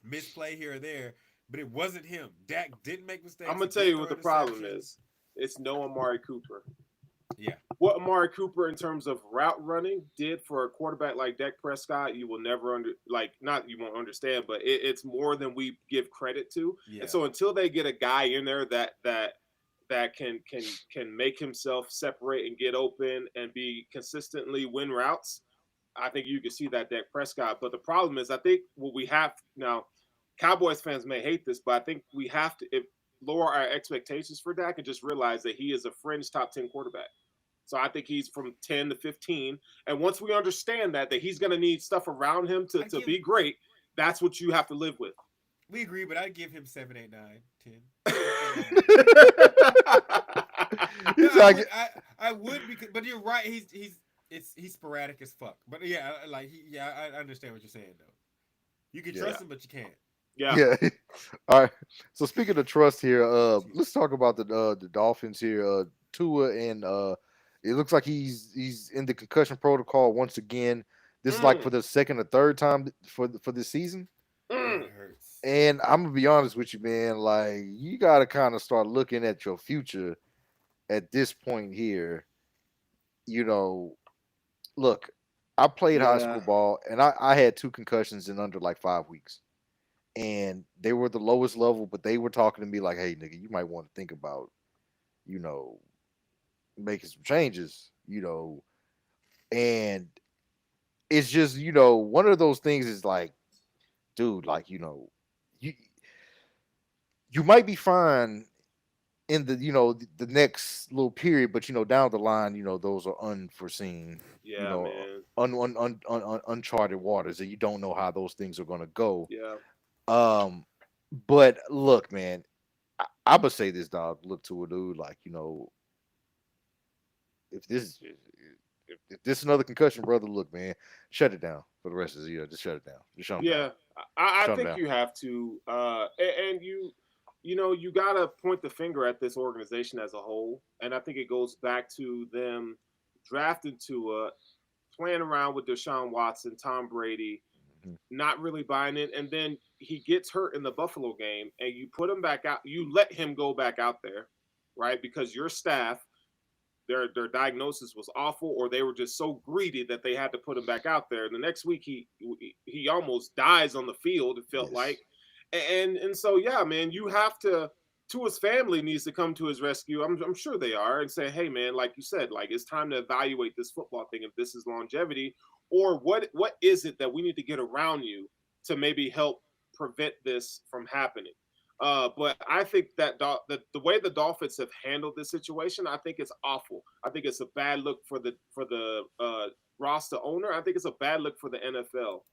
misplay here or there, but it wasn't him. Dak didn't make mistakes. I'm gonna tell you what the problem is. It's no Amari Cooper. Yeah. What Amari Cooper in terms of route running did for a quarterback like Dak Prescott, you will never you won't understand, but it's more than we give credit to. Yeah. And so until they get a guy in there that can make himself separate and get open and be consistently win routes, I think you can see that Dak Prescott. But the problem is, I think what we have now, Cowboys fans may hate this, but I think we have to lower our expectations for Dak and just realize that he is a fringe top 10 quarterback. So I think he's from 10 to 15. And once we understand that he's going to need stuff around him to be great, that's what you have to live with. We agree, but I'd give him 7, 8, 9, 10. I would because, but you're right. He's sporadic as fuck. But yeah, I understand what you're saying though. You can trust him, but you can't. Yeah. All right. So speaking of trust here, let's talk about the Dolphins here. Tua and it looks like he's in the concussion protocol once again. This is like for the second or third time for this season. It hurts. And I'm gonna be honest with you, man. Like, you gotta kind of start looking at your future at this point here. You know, look, I played high school ball, and I had 2 concussions in under like 5 weeks, and they were the lowest level. But they were talking to me like, "Hey, nigga, you might want to think about, making some changes." And it's just, one of those things is like, dude, like, you might be fine in the the next little period, but down the line, those are unforeseen, uncharted waters, and you don't know how those things are going to go. Yeah. But look, man, I'm gonna say this, dog. Look to a dude like if this if this is another concussion, brother, look, man, shut it down for the rest of the year. Just shut it down. Just shut him down. Yeah, I Shut him think down. you have to, and you gotta point the finger at this organization as a whole, and I think it goes back to them drafting Tua, playing around with Deshaun Watson, Tom Brady, Mhm. not really buying it, and then he gets hurt in the Buffalo game, and you put him back out, you let him go back out there, right? Because your staff, their diagnosis was awful, or they were just so greedy that they had to put him back out there. And the next week he almost dies on the field, it felt Yes. like. And so yeah, man, you have to his family needs to come to his rescue. I'm sure they are, and say, hey man, like you said, like it's time to evaluate this football thing if this is longevity, or what is it that we need to get around you to maybe help prevent this from happening. But I think that the way the Dolphins have handled this situation, I think it's awful. I think it's a bad look for the roster owner. I think it's a bad look for the NFL,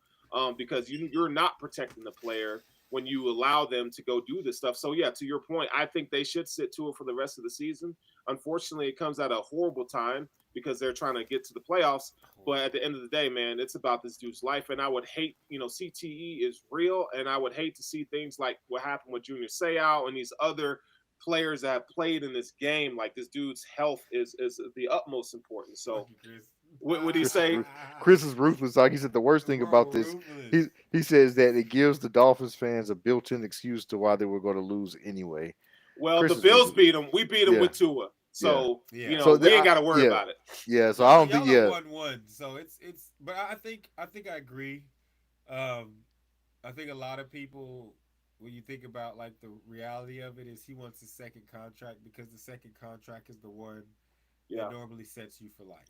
because you're not protecting the player when you allow them to go do this stuff. So yeah, to your point, I think they should sit to it for the rest of the season. Unfortunately, it comes at a horrible time because they're trying to get to the playoffs. But at the end of the day, man, it's about this dude's life. And I would hate, CTE is real. And I would hate to see things like what happened with Junior Seau and these other players that have played in this game. Like this dude's health is the utmost importance. So what would he say? Chris is ruthless. Like he said, the worst thing about this, he says that it gives the Dolphins fans a built-in excuse to why they were going to lose anyway. Well, Chris the is Bills ruthless. beat them. We beat them Yeah. with Tua. So, Yeah. So we ain't got to worry about it. Yeah, so I don't think y'all are 1-1. So it's but I think I agree. I think a lot of people, when you think about like the reality of it, is he wants a second contract because the second contract is the one that normally sets you for life.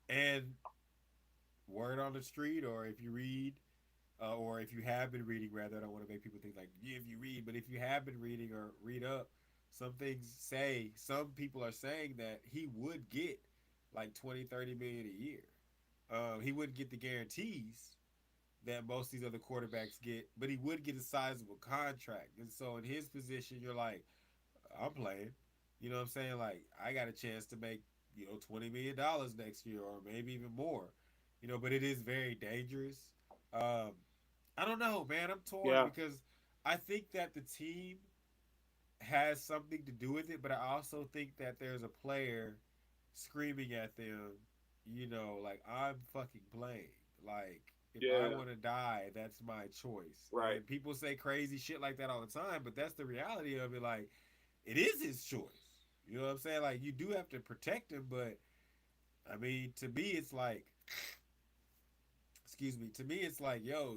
And word on the street, or if you read, or if you have been reading, rather, I don't want to make people think like if you read, but if you have been reading or read up, some people are saying that he would get like 20-30 million a year. He wouldn't get the guarantees that most of these other quarterbacks get, but he would get a sizable contract. And so in his position, you're like, I'm playing. You know what I'm saying? Like, I got a chance to make, $20 million next year, or maybe even more. But it is very dangerous. I don't know, man. I'm torn because I think that the team has something to do with it, but I also think that there's a player screaming at them, like, I'm fucking playing. Like, if I want to die, that's my choice. Right. And people say crazy shit like that all the time, but that's the reality of it. Like, it is his choice. You know what I'm saying? Like, you do have to protect him, but, I mean, to me, it's like, yo,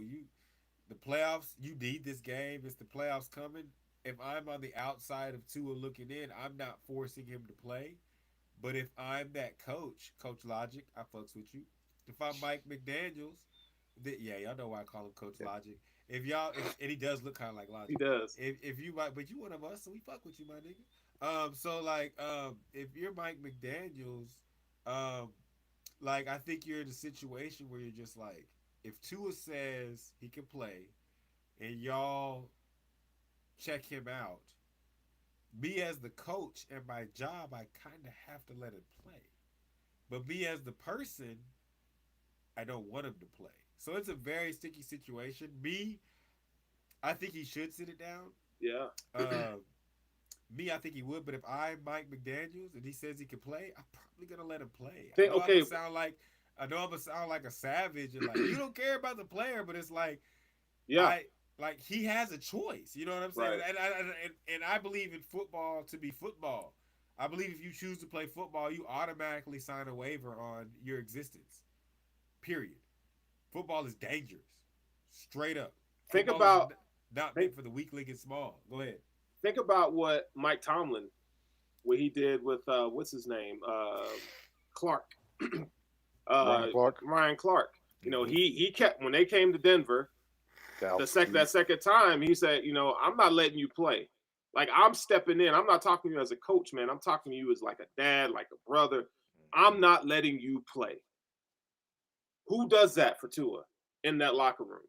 the playoffs, you need this game. It's the playoffs coming. If I'm on the outside of Tua looking in, I'm not forcing him to play. But if I'm that Coach Logic, I fucks with you. If I'm Mike McDaniels, y'all know why I call him Coach Logic. And he does look kind of like Logic. He does. If you but you one of us, so we fuck with you, my nigga. If you're Mike McDaniels, like I think you're in a situation where you're just like, if Tua says he can play, and y'all check him out, me as the coach and my job, I kind of have to let him play. But me as the person, I don't want him to play. So it's a very sticky situation. I think he should sit it down. Yeah. I think he would. But if I'm Mike McDaniels and he says he can play, I'm probably gonna let him play. I know I'm gonna sound like a savage and like you don't care about the player, but it's like, like he has a choice. You know what I'm saying? Right. And I believe in football to be football. I believe if you choose to play football, you automatically sign a waiver on your existence. Period. Football is dangerous. Straight up. Think football about not meant for the weakling and small. Go ahead. Think about what Mike Tomlin, what he did with what's his name, Clark, Ryan Clark. He kept when they came to Denver. That second time, he said, I'm not letting you play. Like, I'm stepping in. I'm not talking to you as a coach, man. I'm talking to you as like a dad, like a brother. I'm not letting you play. Who does that for Tua in that locker room?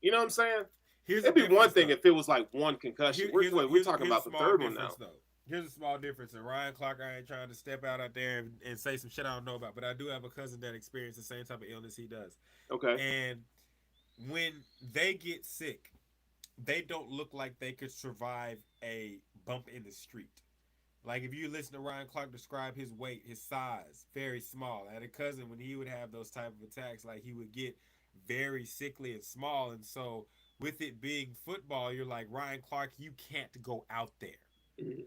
You know what I'm saying? It'd be one thing if it was like one concussion. We're talking about the third one now. Though. Here's a small difference. And Ryan Clark, I ain't trying to step out there and say some shit I don't know about, but I do have a cousin that experienced the same type of illness he does. Okay. And when they get sick, they don't look like they could survive a bump in the street. Like if you listen to Ryan Clark describe his weight, his size, very small. I had a cousin when he would have those type of attacks, like he would get very sickly and small. And so with it being football, you're like, Ryan Clark, you can't go out there.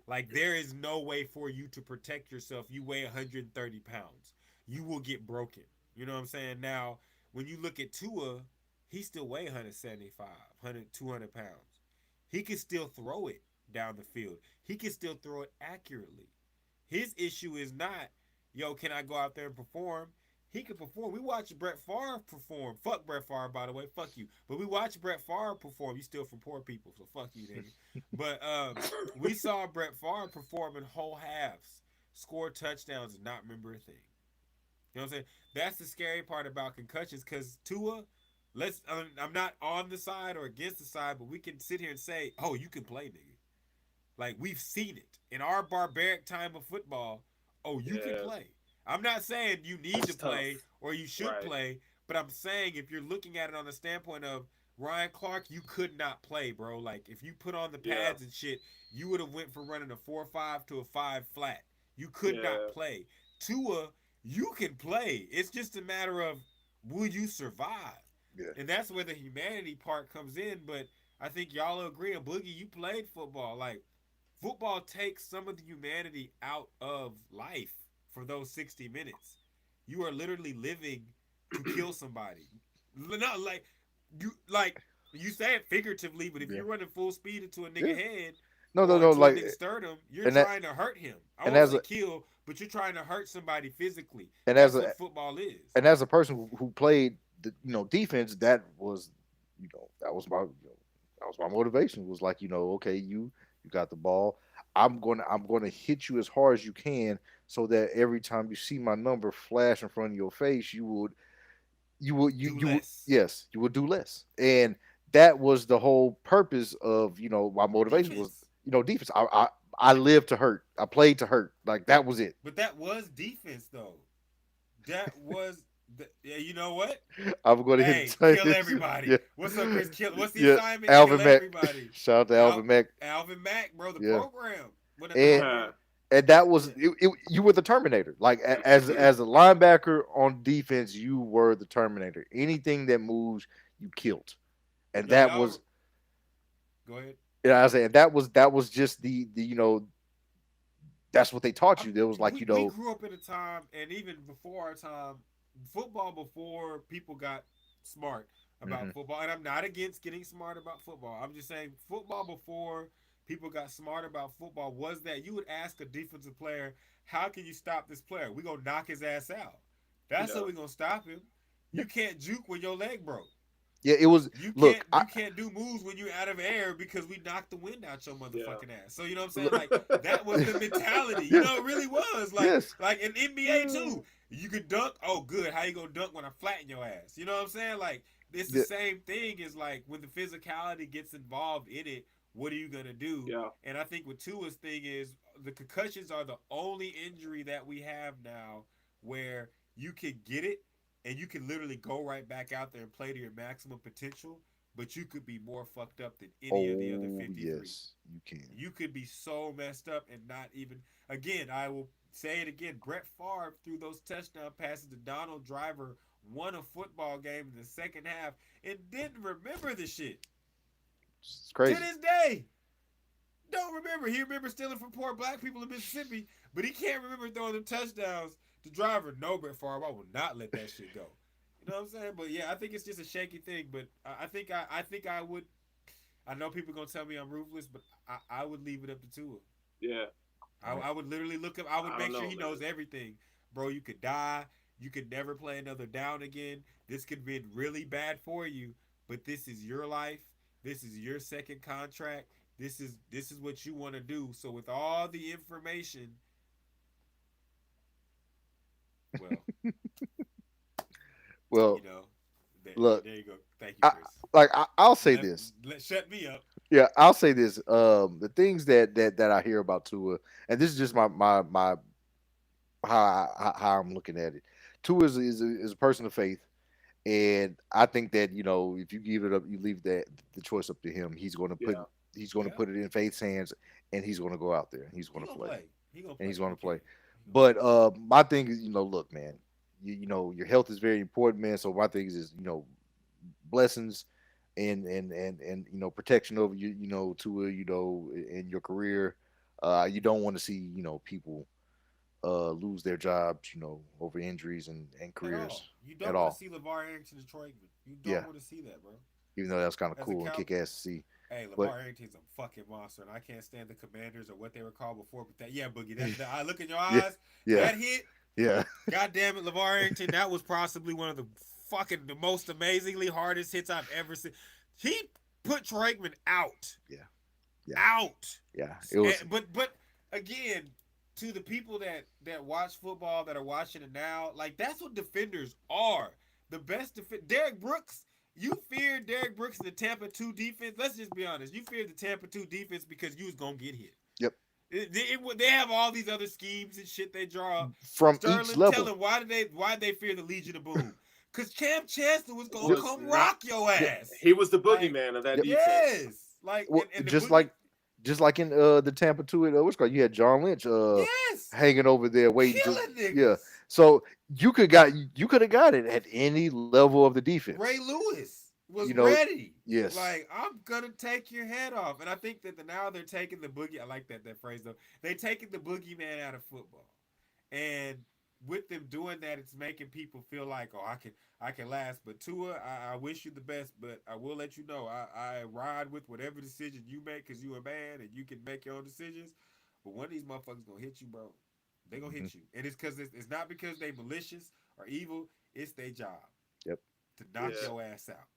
Like there is no way for you to protect yourself. You weigh 130 pounds. You will get broken. You know what I'm saying? Now, when you look at Tua, he still weigh 175, 200 pounds. He can still throw it down the field. He can still throw it accurately. His issue is not, yo, can I go out there and perform? He can perform. We watched Brett Favre perform. Fuck Brett Favre, by the way. Fuck you. But we watched Brett Favre perform. You steal from poor people, so fuck you, nigga. But we saw Brett Favre perform in whole halves, score touchdowns, and not remember a thing. You know what I'm saying? That's the scary part about concussions, because Tua, I'm not on the side or against the side, but we can sit here and say, oh, you can play, nigga. Like, we've seen it. In our barbaric time of football, oh, you can play. I'm not saying you need to play or you should play, but I'm saying if you're looking at it on the standpoint of Ryan Clark, you could not play, bro. Like, if you put on the pads and shit, you would have went from running a 4.5 to a 5 flat. You could not play. Tua, you can play. It's just a matter of, will you survive? Yeah. And that's where the humanity part comes in, but I think y'all will agree. And Boogie, you played football. Like, football takes some of the humanity out of life. For those 60 minutes, you are literally living to kill somebody. Not like you say it figuratively, but if you're running full speed into a nigga head, no, like a nigga sternum, you're trying to hurt him. I won't say kill, but you're trying to hurt somebody physically. And that's what football is. And as a person who played, defense, that was my motivation. Was like, okay, you got the ball. I'm gonna hit you as hard as you can, so that every time you see my number flash in front of your face, you would do less. And that was the whole purpose of my motivation defense. Was defense. I lived to hurt. I played to hurt. Like, that was it. But that was defense, though. That was. You know what? I'm going to kill everybody. Yeah. What's up, Chris? What's the assignment? Alvin kill Mack. Everybody. Shout out to Alvin Mack. Alvin Mack, bro, the program. And that was you were the Terminator. Like, as a linebacker on defense, you were the Terminator. Anything that moves, you killed. And that was. Go ahead. Yeah, I was saying that was just the that's what they taught you. There was like we grew up in a time, and even before our time. Football, before people got smart about football, and I'm not against getting smart about football. I'm just saying football before people got smart about football was that you would ask a defensive player, how can you stop this player? We're going to knock his ass out. That's how we're going to stop him. You can't juke when your leg broke. Yeah, it was. You can't do moves when you're out of air because we knocked the wind out your motherfucking ass. So you know what I'm saying? Like, that was the mentality. It really was. Like, like in NBA too. You could dunk. Oh, good. How you gonna dunk when I flatten your ass? You know what I'm saying? Like, it's the same thing. Is like when the physicality gets involved in it. What are you gonna do? Yeah. And I think with Tua's thing is the concussions are the only injury that we have now where you can get it and you can literally go right back out there and play to your maximum potential. But you could be more fucked up than any of the other 53. Yes, you can. You could be so messed up and not even. Again, I will say it again. Brett Favre threw those touchdown passes to Donald Driver, won a football game in the second half, and didn't remember the shit. It's crazy. To this day, don't remember. He remembers stealing from poor black people in Mississippi, but he can't remember throwing them touchdowns to Driver. No, Brett Favre, I will not let that shit go. You know what I'm saying? But yeah, I think it's just a shaky thing. But I think I would. I know people are gonna tell me I'm ruthless, but I would leave it up to Tua. Yeah. I would literally look up. I would make sure he knows everything, bro. You could die. You could never play another down again. This could be really bad for you, but this is your life. This is your second contract. This is what you want to do. So with all the information, well, there look, you go. Thank you, Chris. I'll say this. Shut me up. Yeah, I'll say this. Shut me up. Yeah, I'll say this. The things that I hear about Tua, and this is just my how I'm looking at it. Tua is a person of faith, and I think that if you give it up, you leave the choice up to him. He's going to put it in Faith's hands, and he's going to go out there and he's going to play. He's going to play. But my thing is, look, man, your health is very important, man. So my thing is blessings and protection over you, Tua, in your career. You don't want to see people lose their jobs, over injuries and careers. You don't want to see LeVar Arrington and Troy Aikman. You don't want to see that, bro. Even though that's kind of cool and kick ass to see. Hey, LeVar Arrington's a fucking monster, and I can't stand the Commanders or what they were called before. But Boogie, I look in your eyes. That hit. Yeah. God damn it, LeVar Arrington. That was possibly one of the most amazingly hardest hits I've ever seen. He put Troy Aikman out. Yeah. Out. Yeah. It was. But again, to the people that watch football that are watching it now, like that's what defenders are. The best Derek Brooks. You feared Derek Brooks and the Tampa 2 defense. Let's just be honest. You feared the Tampa 2 defense because you was gonna get hit. Yep. They have all these other schemes and shit they draw up. From Sterling, each level. tell them why did they fear the Legion of Boom? Because Cam Chancellor was gonna come rock your ass. He was the boogeyman of that defense. Yes. Just like in the Tampa 2 what's called, you had John Lynch hanging over there waiting to So you could have got it at any level of the defense. Ray Lewis was ready. Yes. Like, I'm gonna take your head off. And I think that now they're taking the boogie. I like that phrase though. They're taking the boogeyman out of football. And with them doing that, it's making people feel like, I can last. But Tua, I wish you the best, but I will let you know I ride with whatever decision you make because you a man and you can make your own decisions. But one of these motherfuckers gonna hit you, bro. They gonna hit you, and it's because it's not because they malicious or evil. It's their job. Yep. To knock your ass out.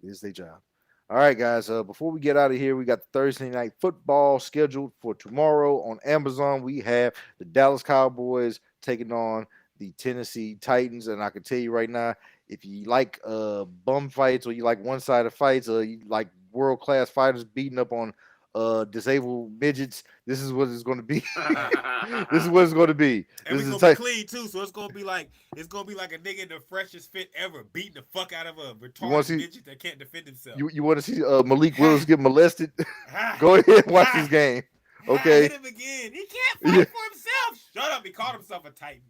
It is their job. All right, guys. Before we get out of here, we got the Thursday night football scheduled for tomorrow on Amazon. We have the Dallas Cowboys taking on the Tennessee Titans, and I can tell you right now, if you like bum fights or you like one-sided fights or you like world-class fighters beating up on disabled midgets, this is what it's going to be. This is what it's going to be. And this we're gonna be clean too, so it's gonna be like a nigga in the freshest fit ever beating the fuck out of a retarded midget that can't defend himself. You want to see Malik Willis get molested? Go ahead and watch this game. Okay. Hit him again. He can't fight for himself. Shut up. He called himself a Titan.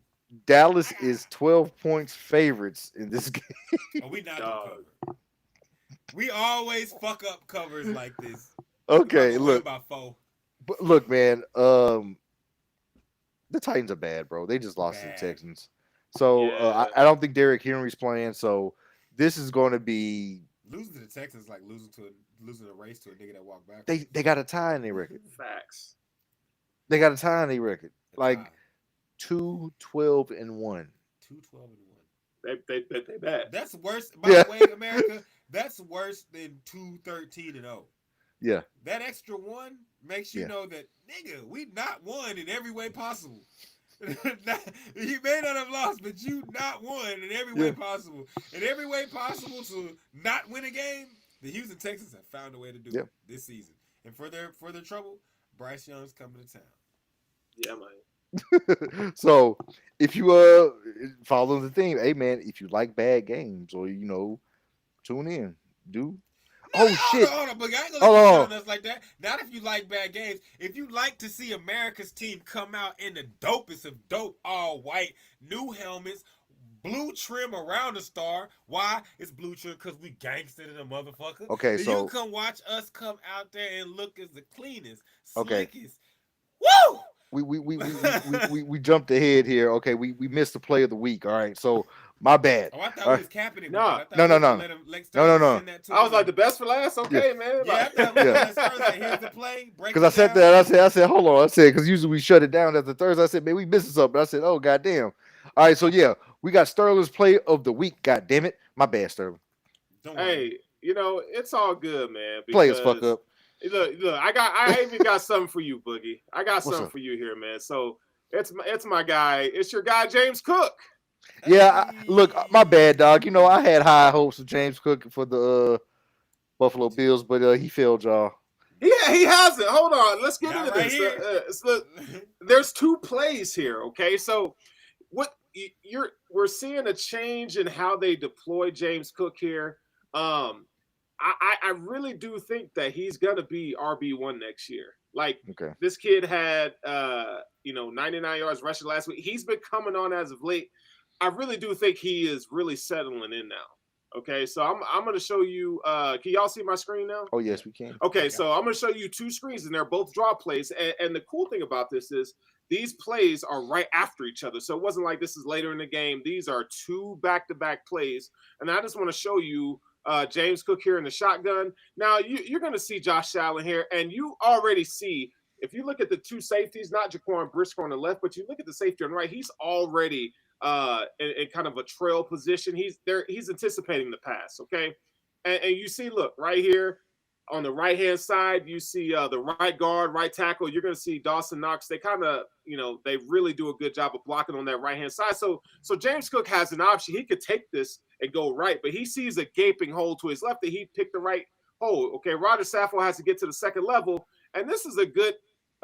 Dallas is 12 points favorites in this game. Oh, we not gonna cover. We always fuck up covers like this. Okay, look. About 4. But look, man. The Titans are bad, bro. They just lost to the Texans. So I don't think Derrick Henry's playing. So this is going to be losing to the Texans, like losing a race to a nigga that walked back. They got a tie in their record. Facts. They got a tie in their record. Like 2-12-1. 2-12-1. They bad. That's worse. By the way, America, that's worse than 2-13-0. Yeah. That extra 1 makes you know that, nigga, we not won in every way possible. You may not have lost, but you not won in every way possible. In every way possible to not win a game, the Houston Texans have found a way to do it this season. And for their trouble, Bryce Young's coming to town. Yeah, man. So if you follow the theme, hey man, if you like bad games or tune in, shit. Hold on, but I ain't gonna let you us like that. Not if you like bad games. If you like to see America's team come out in the dopest of dope, all white, new helmets, blue trim around the star. Why? It's blue trim because we gangster than a motherfucker. Okay, so you come watch us come out there and look as the cleanest, okay. slickest. Woo! We jumped ahead here. Okay, we missed the play of the week. All right, so my bad. Oh, I thought we was capping it. No. I was like the best for last. Okay, man. Yeah, I thought here's the play. Because I sat there, I said, hold on. I said, because usually we shut it down after Thursday. I said, man, we missing something. I said, oh goddamn. All right, so we got Sterling's play of the week. God damn it, my bad, Sterling. Hey, it's all good, man. Players fuck up. Look, I even got something for you, Boogie. I got something for you here, man. So it's my guy. It's your guy, James Cook. Yeah, look, my bad, dog. You know, I had high hopes of James Cook for the Buffalo Bills, but he failed y'all. Yeah, he hasn't. Hold on. Let's get into right this. There's two plays here, okay? So we're seeing a change in how they deploy James Cook here. I really do think that he's gonna be RB1 next year. Like This kid had 99 yards rushing last week. He's been coming on as of late. I really do think he is really settling in now. Okay, so I'm going to show you. Can y'all see my screen now? Oh, yes, we can. Okay, so I'm going to show you two screens, and they're both draw plays. And the cool thing about this is these plays are right after each other. So it wasn't like this is later in the game. These are two back-to-back plays. And I just want to show you James Cook here in the shotgun. Now, you're going to see Josh Allen here, and you already see, if you look at the two safeties, not Jaquan Brisker on the left, but you look at the safety on the right, he's already – in kind of a trail position. He's anticipating the pass, okay? And you see, look, right here on the right-hand side, you see the right guard, right tackle. You're going to see Dawson Knox. They kind of, they really do a good job of blocking on that right-hand side. So James Cook has an option. He could take this and go right, but he sees a gaping hole to his left that he picked the right hole. Okay, Roger Saffold has to get to the second level, and this is a good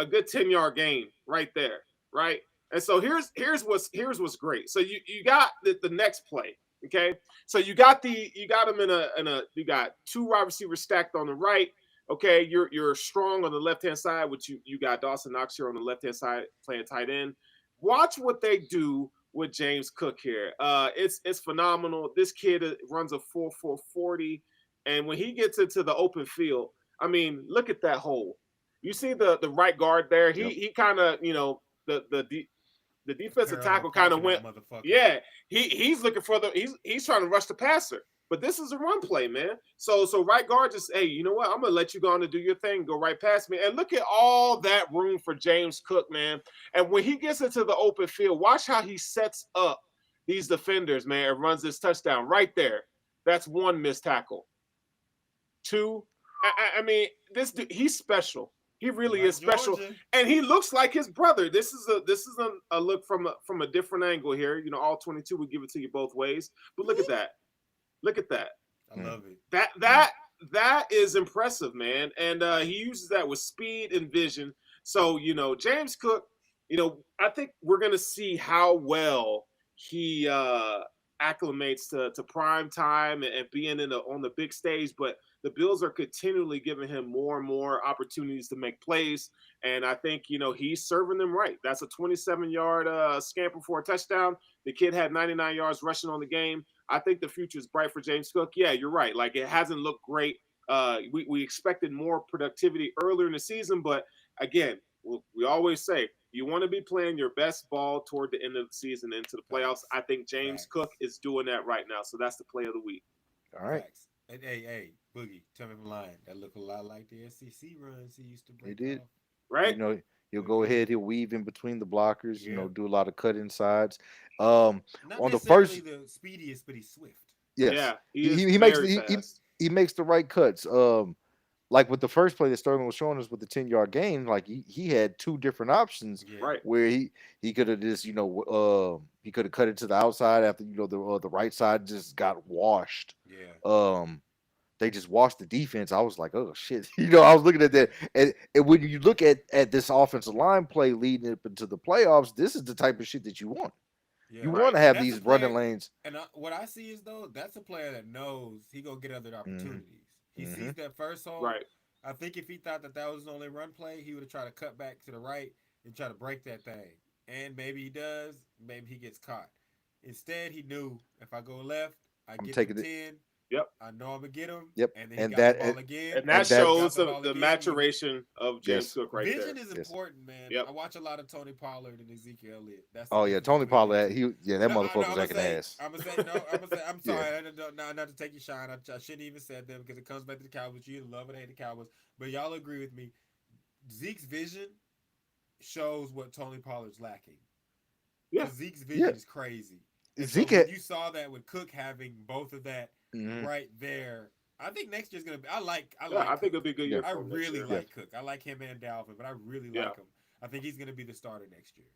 10-yard gain right there, right? And so here's what's great. So you got the next play, okay? So you got him you got two wide receivers stacked on the right, okay? You're strong on the left-hand side, which you got Dawson Knox here on the left-hand side playing tight end. Watch what they do with James Cook here. It's phenomenal. This kid runs a 4.40, and when he gets into the open field, I mean, look at that hole. You see the right guard there. He kind of, the defensive tackle kind of went. Yeah, he's looking for he's trying to rush the passer, but this is a run play, man. So right guard just, hey, you know what? I'm gonna let you go on and do your thing, go right past me, and look at all that room for James Cook, man. And when he gets into the open field, watch how he sets up these defenders, man, and runs this touchdown right there. That's one missed tackle. Two, I mean, this dude, he's special. He really is special, and he looks like his brother. This is a look from a different angle here. All 22 would give it to you both ways, but look at that. Look at that. I love it. That is impressive, man. And he uses that with speed and vision. So James Cook. I think we're gonna see how well he acclimates to prime time and being on the big stage, but the Bills are continually giving him more and more opportunities to make plays, and I think he's serving them right. That's a 27-yard scamper for a touchdown. The kid had 99 yards rushing on the game. I think the future is bright for James Cook. Yeah, you're right. Like, it hasn't looked great. We expected more productivity earlier in the season, but again, we always say you want to be playing your best ball toward the end of the season into the playoffs. I think James Cook is doing that right now, so that's the play of the week. All right. Hey, Boogie, tell me if I'm lying. That look a lot like the SEC runs he used to bring. He did. Off. Right? He'll go ahead. He'll weave in between the blockers. Do a lot of cut insides. Not on the first, the speediest, but he's swift. Yes. Yeah, he makes the right cuts. Like with the first play that Sterling was showing us with the 10-yard gain, like he had two different options. Yeah. Right. Where he could have just he could have cut it to the outside after the right side just got washed. Yeah. They just washed the defense. I was like, oh shit. I was looking at that, and when you look at this offensive line play leading up into the playoffs, this is the type of shit that you want. Yeah, you want to have these running lanes. And what I see is, though, that's a player that knows he gonna get other opportunities. He sees that first hole. Right. I think if he thought that was the only run play, he would have tried to cut back to the right and try to break that thing. And maybe he does. Maybe he gets caught. Instead, he knew, if I go left, I get to 10. Yep. I know I'm going to get him. Yep. And then he got the ball again. And that shows the maturation of James Cook right Vision there. is important, man. Yep. I watch a lot of Tony Pollard and Ezekiel Elliott. Tony Pollard. That motherfucker was acting ass. I'm sorry. Not to take your shine. I shouldn't even said them because it comes back to the Cowboys. You love and hate the Cowboys. But y'all agree with me. Zeke's vision shows what Tony Pollard's lacking. Yeah. Zeke's vision is crazy. You saw that with Cook having both of that right there. I think next year's gonna be. I think it'll be a good year. I really like Cook. I like him and Dalvin, but I really like him. I think he's going to be the starter next year.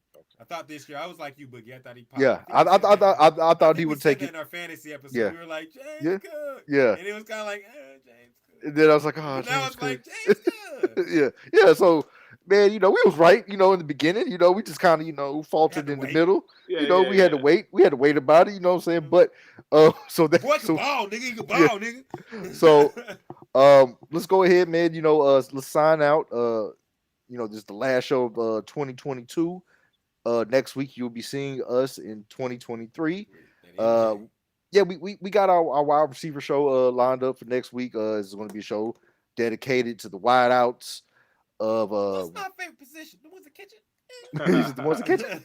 I thought this year, I was like you, Boogie. I thought he popped. Yeah, I thought he would take it in our fantasy episode. Yeah. We were like, James Yeah. Cook. Yeah. And it was kind of like, James Cook. And then I was like, oh, Now James it's Cook. like, James Cook. Yeah. So, man, we was right, in the beginning. We just kind of, faltered in the middle. Yeah, we had to wait. We had to wait about it. You know what I'm saying? But, so that. Boy, can ball, nigga. He can ball, nigga. So, let's go ahead, man. Let's sign out. This is the last show of 2022. Next week you'll be seeing us in 2023. Yeah, we got our wide receiver show lined up for next week. It's going to be a show dedicated to the wideouts of What's my favorite position? The ones that catch it. the ones that catch it.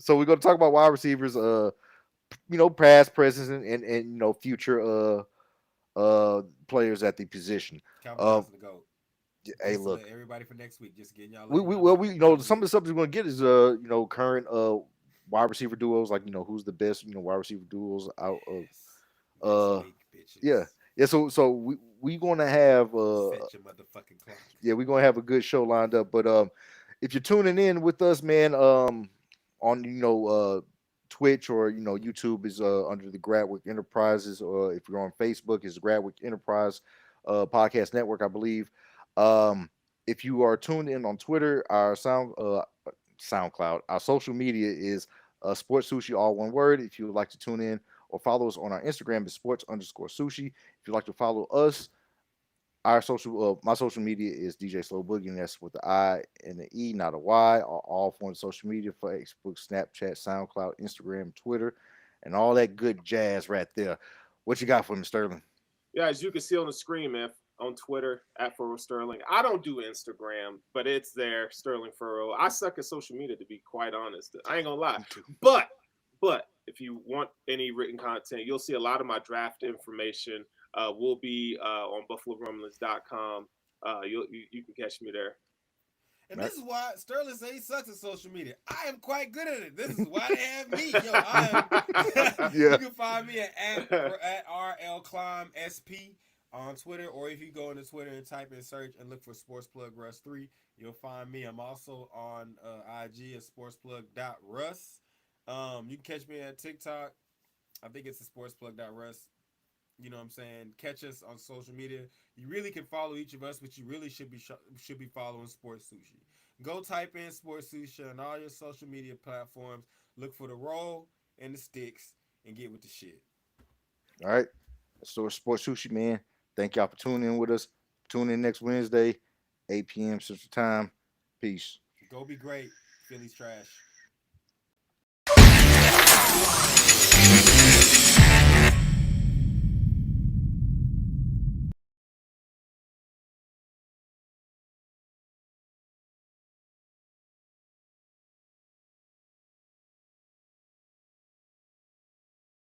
So we're going to talk about wide receivers, past, present, and future players at the position. Calvin Johnson to go. Hey, look, everybody for next week. Just getting y'all. Some of the subjects we're gonna get is current wide receiver duos, like who's the best wide receiver duos out of yeah. So we gonna have set your motherfucking clock. Yeah, we're gonna have a good show lined up. But if you're tuning in with us, man, on Twitch or YouTube is under the Gratwick Enterprises, or if you're on Facebook, is Gratwick Enterprise Podcast Network, I believe. If you are tuned in on Twitter, our SoundCloud, our social media is Sports Sushi, all one word. If you would like to tune in or follow us on our Instagram, is sports_sushi. If you'd like to follow us, my social media is DJ Slow Boogie, and that's with the I and the E, not a Y. All forms of social media: Facebook, Snapchat, SoundCloud, Instagram, Twitter, and all that good jazz right there. What you got for me, Sterling? Yeah, as you can see on the screen, man, on Twitter, @FurrowSterling. I don't do Instagram, but it's there, Sterling Furrow. I suck at social media, to be quite honest. I ain't gonna lie. But if you want any written content, you'll see a lot of my draft information will be on BuffaloRumblings.com. You can catch me there. And this is why Sterling says he sucks at social media. I am quite good at it. This is why they have me. You can find me at RLClimbSP on Twitter, or if you go into Twitter and type in search and look for Sports Plug Russ 3, you'll find me. I'm also on IG at sportsplug.russ. You can catch me at TikTok. I think it's the sportsplug.russ. You know what I'm saying? Catch us on social media. You really can follow each of us, but you really should be following Sports Sushi. Go type in Sports Sushi on all your social media platforms. Look for the roll and the sticks and get with the shit. All right. So Sports Sushi, man. Thank y'all for tuning in with us. Tune in next Wednesday, 8 p.m. Central Time. Peace. Go be great. Philly's trash.